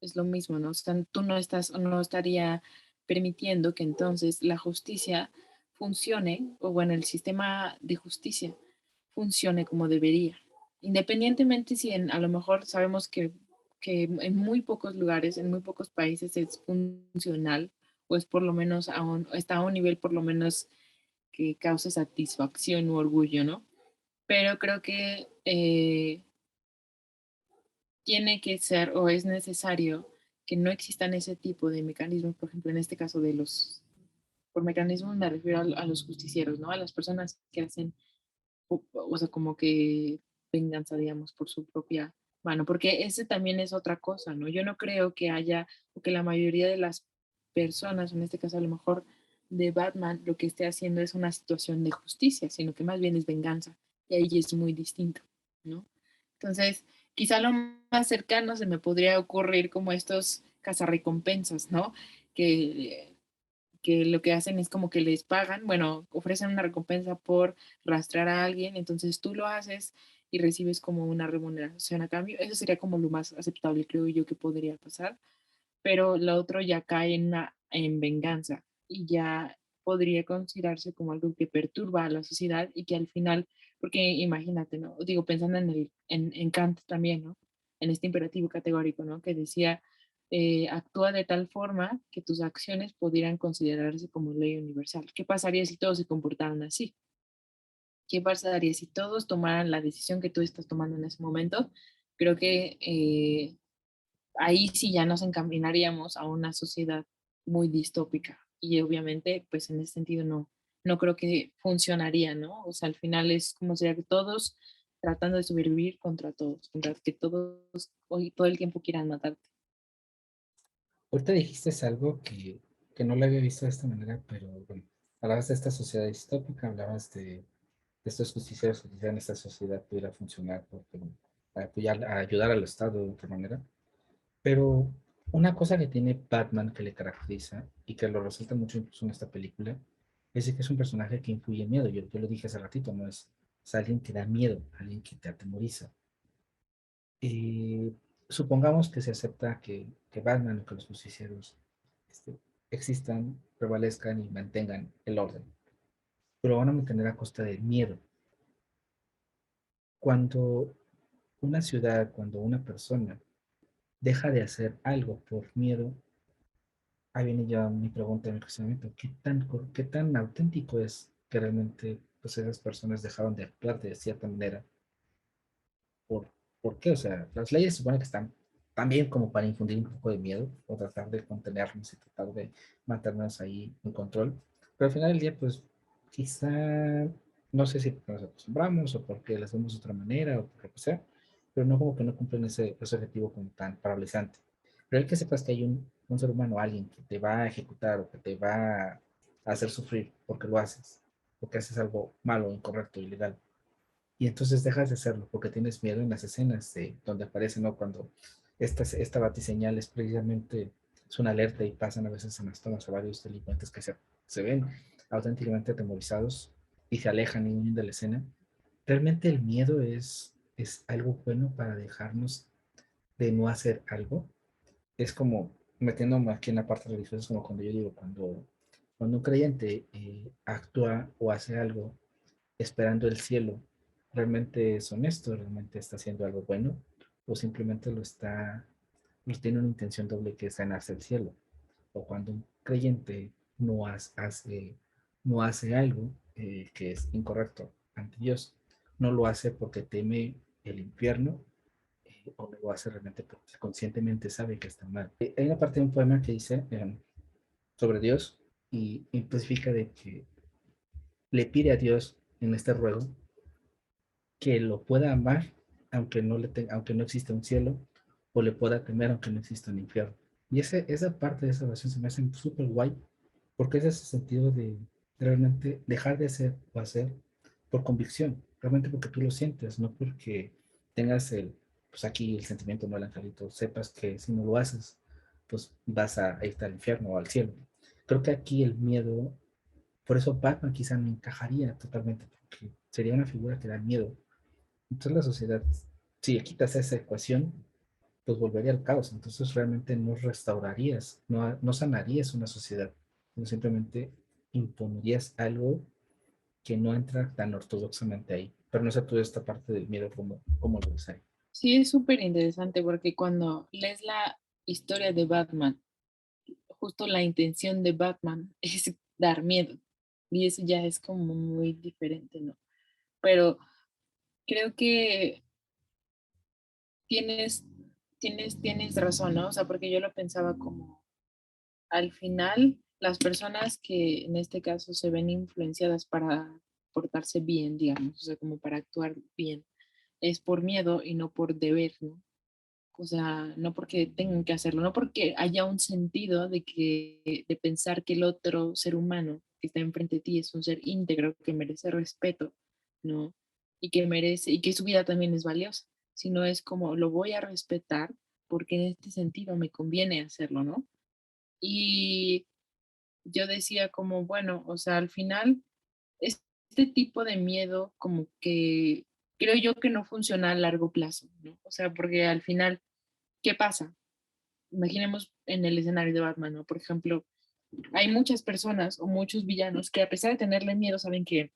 es lo mismo, ¿no? O sea, tú no estaría permitiendo que entonces la justicia funcione, o bueno, el sistema de justicia funcione como debería. Independientemente si a lo mejor sabemos que en muy pocos lugares, en muy pocos países es funcional, o es por lo menos está a un nivel por lo menos que cause satisfacción u orgullo, ¿no? Pero creo que tiene que ser o es necesario que no existan ese tipo de mecanismos, por ejemplo, en este caso por mecanismos me refiero a los justicieros, ¿no? A las personas que hacen, o sea, como que venganza, digamos, por su propia mano, porque ese también es otra cosa, ¿no? Yo no creo que haya, o que la mayoría de las personas, en este caso a lo mejor de Batman, lo que esté haciendo es una situación de justicia, sino que más bien es venganza, y ahí es muy distinto, ¿no? Entonces, quizá lo más cercano se me podría ocurrir como estos cazarrecompensas, ¿no? Que, que lo que hacen es como que les pagan, bueno, ofrecen una recompensa por rastrear a alguien, entonces tú lo haces y recibes como una remuneración a cambio. Eso sería como lo más aceptable, creo yo, que podría pasar, pero lo otro ya cae en venganza y ya podría considerarse como algo que perturba a la sociedad y que al final, porque imagínate, ¿no? Digo, pensando en Kant también, ¿no? En este imperativo categórico, ¿no? Que decía, actúa de tal forma que tus acciones pudieran considerarse como ley universal. ¿Qué pasaría si todos se comportaran así? ¿Qué pasaría si todos tomaran la decisión que tú estás tomando en ese momento? Creo que ahí sí ya nos encaminaríamos a una sociedad muy distópica y obviamente pues en ese sentido no creo que funcionaría, ¿no? O sea, al final es como sería que todos tratando de sobrevivir contra todos, contra que todos hoy todo el tiempo quieran matarte. Ahorita dijiste algo que no lo había visto de esta manera, pero bueno, hablabas de esta sociedad distópica, hablabas de estos justicieros que quisieran esta sociedad pudiera funcionar porque, bueno, a ayudar al Estado de otra manera. Pero una cosa que tiene Batman que le caracteriza y que lo resalta mucho incluso en esta película es de que es un personaje que influye miedo. Yo lo dije hace ratito, no es alguien que da miedo, alguien que te atemoriza. Y supongamos que se acepta que Batman o que los justicieros este, existan, prevalezcan y mantengan el orden, pero van a mantener a costa del miedo. Cuando una ciudad, cuando una persona deja de hacer algo por miedo, ahí viene ya mi pregunta, mi cuestionamiento, qué tan auténtico es que realmente pues, esas personas dejaron de actuar de cierta manera? ¿Por, ¿Por qué? O sea, las leyes se supone que están también como para infundir un poco de miedo o tratar de contenernos y tratar de mantenernos ahí en control, pero al final del día, pues quizá, no sé si porque nos acostumbramos o porque las vemos de otra manera o por lo que sea, pero no como que no cumplen ese objetivo como tan paralizante. Pero el que sepas que hay un ser humano, alguien que te va a ejecutar o que te va a hacer sufrir porque lo haces, porque haces algo malo, incorrecto, ilegal. Y entonces dejas de hacerlo porque tienes miedo en las escenas donde aparece, ¿no? Cuando esta batiseñal es precisamente es una alerta y pasan a veces en las tomas a varios delincuentes que se ven auténticamente atemorizados y se alejan y huyen de la escena. Realmente el miedo es algo bueno para dejarnos de no hacer algo. Es como, metiéndome aquí en la parte religiosa, es como cuando yo digo, cuando un creyente actúa o hace algo esperando el cielo, realmente es honesto, realmente está haciendo algo bueno, o simplemente no tiene una intención doble que es ganarse el cielo. O cuando un creyente no hace algo que es incorrecto ante Dios, no lo hace porque teme el infierno, o no lo hace realmente porque conscientemente sabe que está mal. Hay una parte de un poema que dice sobre Dios y especifica de que le pide a Dios en este ruego que lo pueda amar aunque no exista un cielo, o le pueda temer aunque no exista un infierno. Y esa parte de esa oración se me hace súper guay, porque es ese sentido de realmente dejar de hacer o hacer por convicción, realmente porque tú lo sientes, no porque tengas pues aquí el sentimiento, no el angelito, sepas que si no lo haces, pues vas a irte al infierno o al cielo. Creo que aquí el miedo, por eso Batman quizá no encajaría totalmente, porque sería una figura que da miedo. Entonces la sociedad, si le quitas esa ecuación, pues volvería al caos. Entonces realmente no restaurarías, no sanarías una sociedad, sino simplemente impondrías algo que no entra tan ortodoxamente ahí. Pero no sé tú esta parte del miedo, cómo lo ves ahí. Sí, es súper interesante porque cuando lees la historia de Batman, justo la intención de Batman es dar miedo. Y eso ya es como muy diferente, ¿no? Pero creo que tienes, tienes razón, ¿no? O sea, porque yo lo pensaba como al final las personas que en este caso se ven influenciadas para portarse bien, digamos, o sea, como para actuar bien, es por miedo y no por deber, ¿no? O sea, no porque tengan que hacerlo, no porque haya un sentido de pensar que el otro ser humano que está enfrente de ti es un ser íntegro que merece respeto, ¿no? Y que merece, y que su vida también es valiosa, sino es como lo voy a respetar porque en este sentido me conviene hacerlo, ¿no? Y yo decía como, bueno, o sea, al final, este tipo de miedo como que creo yo que no funciona a largo plazo, ¿no? O sea, porque al final, ¿qué pasa? Imaginemos en el escenario de Batman, ¿no? Por ejemplo, hay muchas personas o muchos villanos que a pesar de tenerle miedo, saben que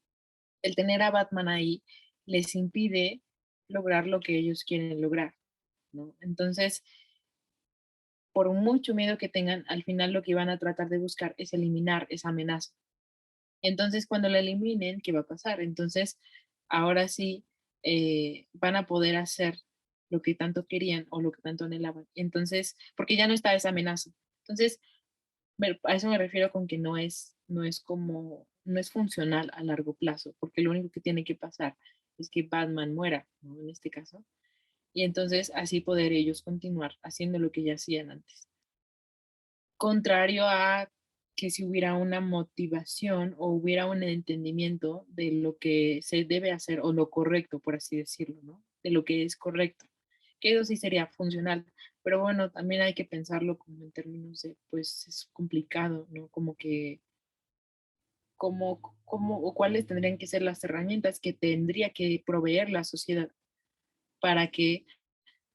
el tener a Batman ahí les impide lograr lo que ellos quieren lograr, ¿no? Entonces, por mucho miedo que tengan, al final lo que van a tratar de buscar es eliminar esa amenaza. Entonces, cuando la eliminen, ¿qué va a pasar? Entonces, ahora sí van a poder hacer lo que tanto querían o lo que tanto anhelaban. Entonces, porque ya no está esa amenaza. Entonces, a eso me refiero con que no es funcional a largo plazo, porque lo único que tiene que pasar es que Batman muera, ¿no? En este caso. Y entonces así poder ellos continuar haciendo lo que ya hacían antes. Contrario a que si hubiera una motivación o hubiera un entendimiento de lo que se debe hacer o lo correcto, por así decirlo, ¿no? De lo que es correcto. que eso sí sería funcional. Pero bueno, también hay que pensarlo como en términos de, pues es complicado, ¿no? Como que, cómo o cuáles tendrían que ser las herramientas que tendría que proveer la sociedad para que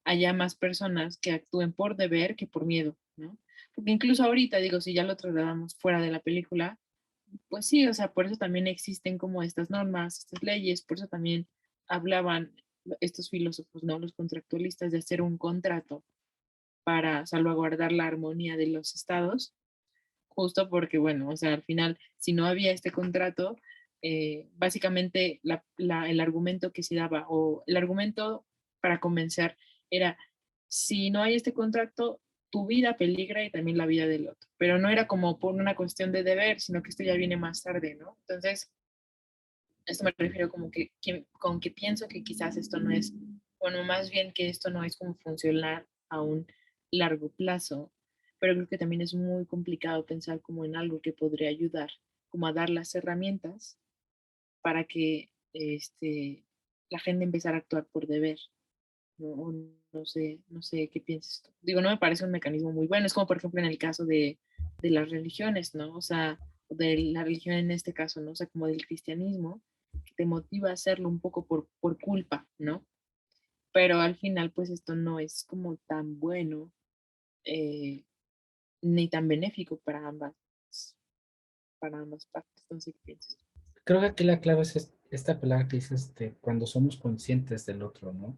haya más personas que actúen por deber que por miedo, ¿no? Porque incluso ahorita, digo, si ya lo trasladamos fuera de la película, pues sí, o sea, por eso también existen como estas normas, estas leyes, por eso también hablaban estos filósofos, ¿no? Los contractualistas de hacer un contrato para salvaguardar la armonía de los estados, justo porque, bueno, o sea, al final, si no había este contrato, básicamente el argumento que se daba o el argumento para convencer era, si no hay este contrato, tu vida peligra y también la vida del otro, pero no era como por una cuestión de deber, sino que esto ya viene más tarde, ¿no? Entonces, esto me refiero como con que pienso que quizás esto no es, bueno, más bien que esto no es como funcionar a un largo plazo, pero creo que también es muy complicado pensar como en algo que podría ayudar, como a dar las herramientas para que la gente empezara a actuar por deber. No, o no sé qué piensas tú. Digo, no me parece un mecanismo muy bueno. Es como, por ejemplo, en el caso de las religiones, ¿no? O sea, de la religión en este caso, ¿no? O sea, como del cristianismo, que te motiva a hacerlo un poco por culpa, ¿no? Pero al final, pues esto no es como tan bueno eh, ni tan benéfico para ambas partes. No sé qué piensas. Creo que aquí la clave es esta palabra que dices de cuando somos conscientes del otro, ¿no?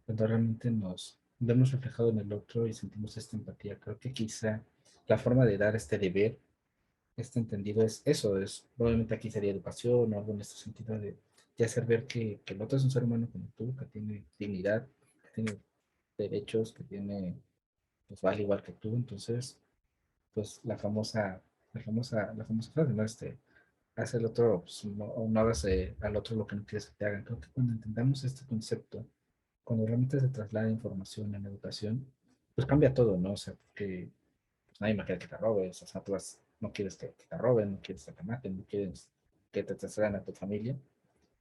Cuando realmente nos vemos reflejado en el otro y sentimos esta empatía. Creo que quizá la forma de dar este deber, este entendido es eso, es probablemente aquí sería educación o algo en este sentido de hacer ver que el otro es un ser humano como tú, que tiene dignidad, que tiene derechos, que tiene, pues vale igual que tú. Entonces, pues la famosa frase, ¿no? Hace el otro, pues, no, o no hagas al otro lo que no quieres que te hagan. Creo que cuando entendamos este concepto, cuando realmente se traslada información en educación, pues cambia todo, ¿no? O sea, porque pues, nadie más quiere que te robes, o sea, no quieres que te roben, no quieres que te maten, no quieres que te trasladen a tu familia,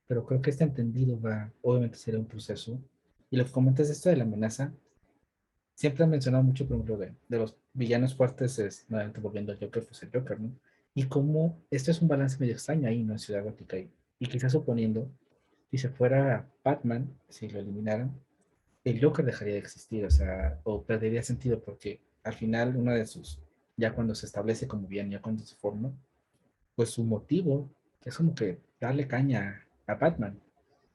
pero creo que este entendido va, obviamente será un proceso. Y lo que comentas esto de la amenaza, siempre han mencionado mucho, por ejemplo, de los villanos fuertes, es, nuevamente volviendo al Joker, pues el Joker, ¿no? Y cómo esto es un balance medio extraño ahí, ¿no? En Ciudad Gótica. Y quizás suponiendo, si se fuera Batman, si lo eliminaran, el Joker dejaría de existir, o sea, o perdería sentido, porque al final, una de sus, ya cuando se establece como bien, ya cuando se forma, pues su motivo es como que darle caña a Batman.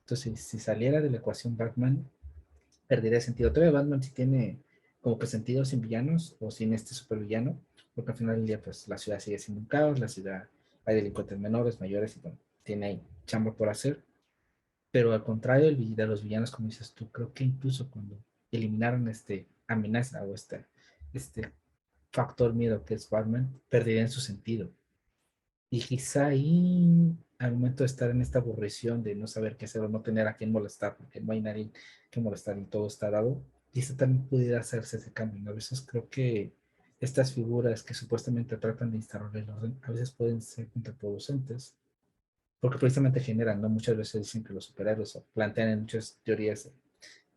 Entonces, si saliera de la ecuación Batman, perdería sentido. Todavía Batman sí tiene como que sentido sin villanos o sin este supervillano, porque al final del día, pues la ciudad sigue siendo un caos, la ciudad hay delincuentes menores, mayores, y bueno, tiene ahí chamba por hacer. Pero al contrario de los villanos, como dices tú, creo que incluso cuando eliminaron este amenaza o este factor miedo que es Batman, perderían su sentido. Y quizá ahí, al momento de estar en esta aburrición de no saber qué hacer o no tener a quién molestar, porque no hay nadie que molestar y todo está dado, quizá también pudiera hacerse ese cambio, ¿no? A veces creo que estas figuras que supuestamente tratan de instaurar el orden, a veces pueden ser contraproducentes, porque precisamente generan, ¿no? Muchas veces dicen que los superhéroes o plantean en muchas teorías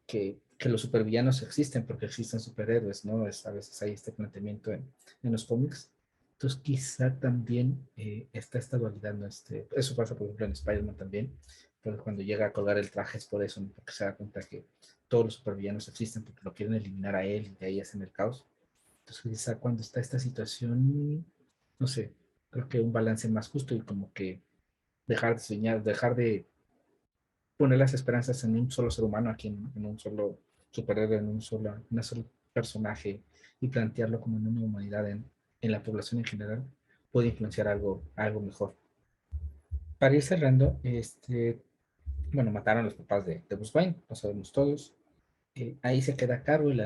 que los supervillanos existen porque existen superhéroes, ¿no? A veces hay este planteamiento en los cómics. Entonces, quizá también está esta dualidad, ¿no? Eso pasa, por ejemplo, en Spider-Man también, pero cuando llega a colgar el traje es por eso, ¿no? Porque se da cuenta que todos los supervillanos existen porque lo quieren eliminar a él y de ahí hacen el caos. Entonces, quizá cuando está esta situación, no sé, creo que un balance más justo y como que dejar de soñar, dejar de poner las esperanzas en un solo ser humano, aquí en un solo superhéroe, en un solo personaje y plantearlo como en una humanidad en la población en general, puede influenciar algo mejor. Para ir cerrando, bueno, mataron a los papás de Bruce Wayne, lo sabemos todos. Ahí se queda a cargo y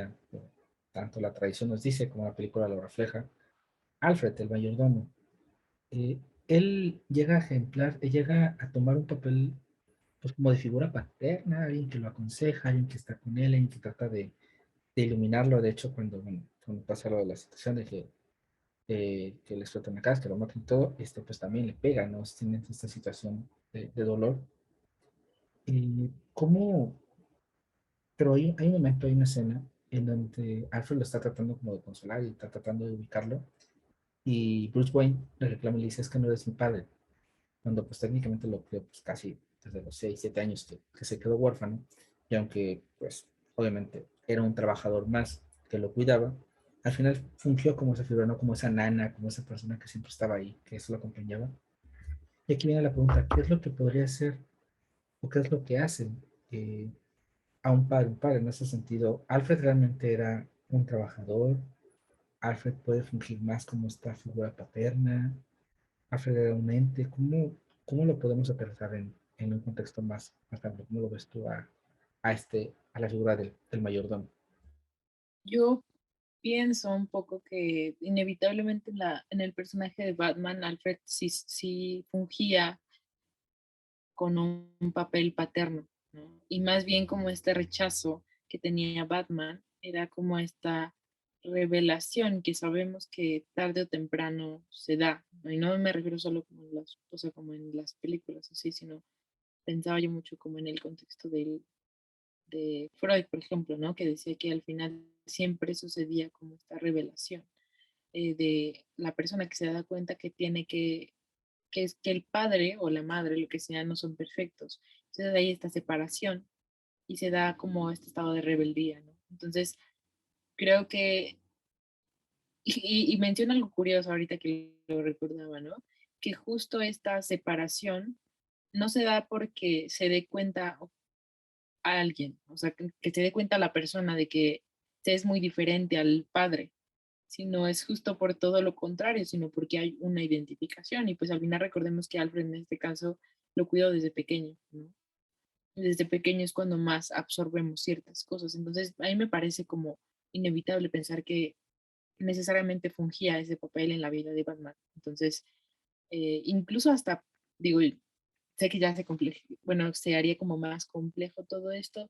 tanto la tradición nos dice como la película lo refleja. Alfred, el mayordomo, eh, él llega a ejemplar, llega a tomar un papel pues como de figura paterna, alguien que lo aconseja, alguien que está con él, alguien que trata de iluminarlo. De hecho, bueno, cuando pasa lo de la situación de que le explotan la casa, que lo matan y todo, pues también le pega, ¿no? Tiene esta situación de dolor. ¿Cómo, Pero hay un momento, hay una escena en donde Alfred lo está tratando como de consolar y está tratando de ubicarlo. Y Bruce Wayne le reclama y le dice, es que no eres mi padre. Cuando pues técnicamente lo crió pues, casi desde los 6 7 años que se quedó huérfano. Y aunque pues obviamente era un trabajador más que lo cuidaba, al final fungió como esa figura, ¿no? Como esa nana, como esa persona que siempre estaba ahí, que eso lo acompañaba. Y aquí viene la pregunta, ¿qué es lo que podría hacer o qué es lo que hace eh, a un padre? Un padre en ese sentido, Alfred realmente era un trabajador, Alfred puede fungir más como esta figura paterna, Alfred era un ente, ¿cómo lo podemos aterrizar en un contexto más amplio? ¿Cómo lo ves tú a la figura del mayordomo? Yo pienso un poco que inevitablemente en el personaje de Batman, Alfred sí fungía con un papel paterno, ¿no? Y más bien como este rechazo que tenía Batman era como esta revelación que sabemos que tarde o temprano se da, ¿no? Y no me refiero solo como en o sea, como en las películas así, sino pensaba yo mucho como en el contexto de Freud, por ejemplo, ¿no? Que decía que al final siempre sucedía como esta revelación de la persona que se da cuenta que tiene que es que el padre o la madre, lo que sea, no son perfectos. Entonces hay esta separación y se da como este estado de rebeldía, ¿no? Entonces creo que, y menciona algo curioso ahorita que lo recordaba, ¿no? Que justo esta separación no se da porque se dé cuenta a alguien, o sea, que se dé cuenta la persona de que se es muy diferente al padre, sino es justo por todo lo contrario, sino porque hay una identificación. Y pues al final recordemos que Alfred en este caso lo cuidó desde pequeño, ¿no? Desde pequeño es cuando más absorbemos ciertas cosas. Entonces, a mí me parece como inevitable pensar que necesariamente fungía ese papel en la vida de Batman. Entonces, incluso hasta, digo, sé que ya bueno, se haría como más complejo todo esto,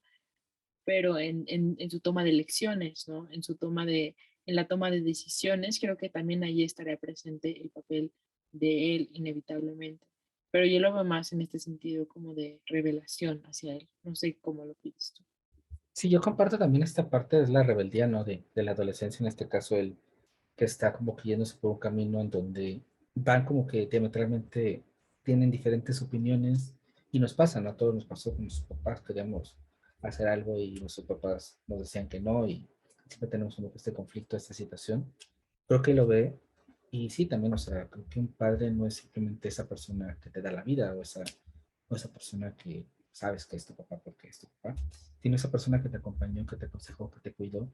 pero en su toma de elecciones, ¿no? En la toma de decisiones, creo que también ahí estaría presente el papel de él, inevitablemente. Pero yo lo veo más en este sentido como de revelación hacia él. No sé cómo lo piensas tú. Sí, yo comparto también esta parte de la rebeldía, ¿no? De la adolescencia, en este caso, el que está como que yéndose por un camino en donde van como que diametralmente tienen diferentes opiniones y nos pasa, ¿no? A todos nos pasó con nuestros papás, queríamos hacer algo y nuestros papás nos decían que no y siempre tenemos como que este conflicto, esta situación. Creo que lo ve y sí, también, o sea, creo que un padre no es simplemente esa persona que te da la vida o esa persona que sabes que es tu papá porque es tu papá, sino esa persona que te acompañó, que te aconsejó, que te cuidó.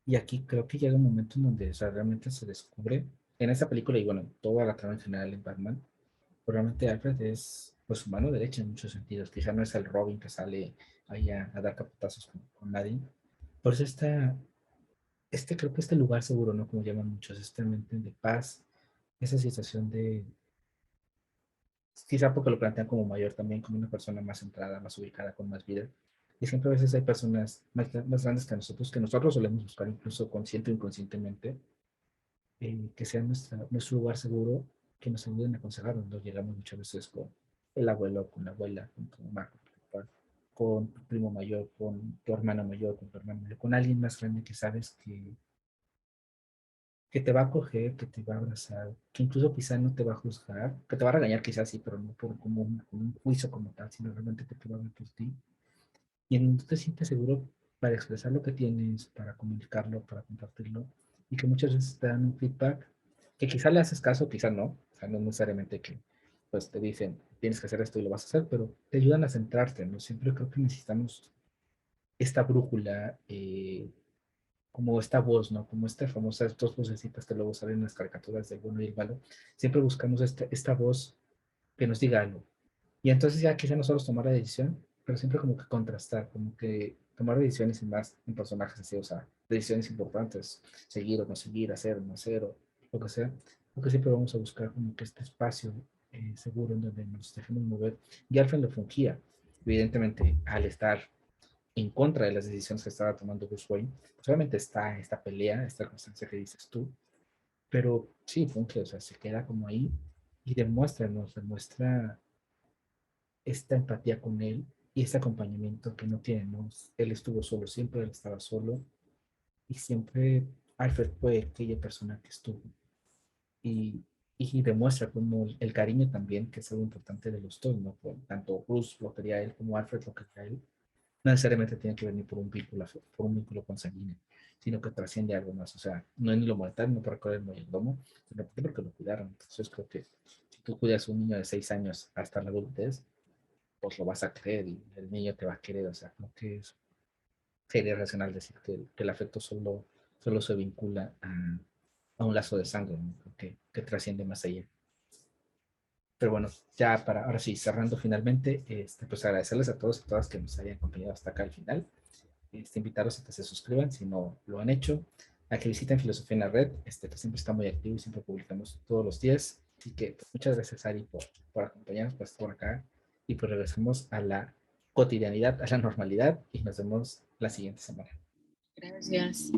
Y aquí creo que llega un momento en donde, o sea, realmente se descubre en esta película y bueno, toda la trama en general en Batman, pues realmente Alfred es pues su mano derecha en muchos sentidos. Quizá no es el Robin que sale ahí a dar capotazos con nadie. Por eso creo que este lugar seguro, ¿no? Como llaman muchos, este ambiente de paz, esa sensación de, quizá porque lo plantean como mayor también, como una persona más centrada, más ubicada, con más vida. Y siempre a veces hay personas más grandes que nosotros solemos buscar incluso consciente o inconscientemente, que sea nuestro lugar seguro, que nos ayuden a aconsejarnos. Nos llegamos muchas veces con el abuelo, con la abuela, con tu mamá, con tu papá, con tu primo mayor, con tu hermano mayor, con tu hermano mayor, con alguien más grande que sabes que te va a acoger, que te va a abrazar, que incluso quizá no te va a juzgar, que te va a regañar quizás sí, pero no por como un juicio como tal, sino realmente que te va a ver por ti. Y en donde tú te sientes seguro para expresar lo que tienes, para comunicarlo, para compartirlo, y que muchas veces te dan un feedback que quizá le haces caso, quizá no, o sea, no necesariamente que pues te dicen tienes que hacer esto y lo vas a hacer, pero te ayudan a centrarte, ¿no? Siempre creo que necesitamos esta brújula, como esta voz, ¿no? Como esta famosa, dos vocecitas que luego salen en las caricaturas del bueno y el malo, siempre buscamos esta voz que nos diga algo. Y entonces ya quizá nosotros tomar la decisión, pero siempre como que contrastar, como que tomar decisiones y más en personajes así, o sea, decisiones importantes, seguir o no seguir, hacer o no hacer, o lo que sea, porque siempre vamos a buscar como que este espacio seguro en donde nos dejemos mover. Y Alfred lo fungía, evidentemente, al estar en contra de las decisiones que estaba tomando Bruce Wayne, pues obviamente está esta pelea, esta constancia que dices tú, pero sí, funge, o sea, se queda como ahí y nos demuestra esta empatía con él y este acompañamiento que no tiene, ¿no? Él estuvo solo, siempre él estaba solo y siempre Alfred fue aquella persona que estuvo y demuestra como el cariño también, que es algo importante de los dos, ¿no? Por, tanto Bruce lo quería a él como Alfred lo quería a él, no necesariamente tiene que venir por un vínculo consanguíneo, sino que trasciende algo más. O sea, no es ni lo mortal, no por recorrer el mayordomo, sino porque lo cuidaron. Entonces creo que si tú cuidas a un niño de 6 años hasta la adultez, pues lo vas a creer y el niño te va a querer. O sea, creo que sería racional decir que el afecto solo se vincula a un lazo de sangre, ¿no? Que trasciende más allá. Pero bueno, ya para ahora sí, cerrando finalmente, pues agradecerles a todos y todas que nos hayan acompañado hasta acá al final. Invitarlos a que se suscriban si no lo han hecho, a que visiten Filosofía en la Red, que siempre está muy activo y siempre publicamos todos los días. Así que pues, muchas gracias, Ari, por acompañarnos, por estar por acá. Y pues regresamos a la cotidianidad, a la normalidad y nos vemos la siguiente semana. Gracias.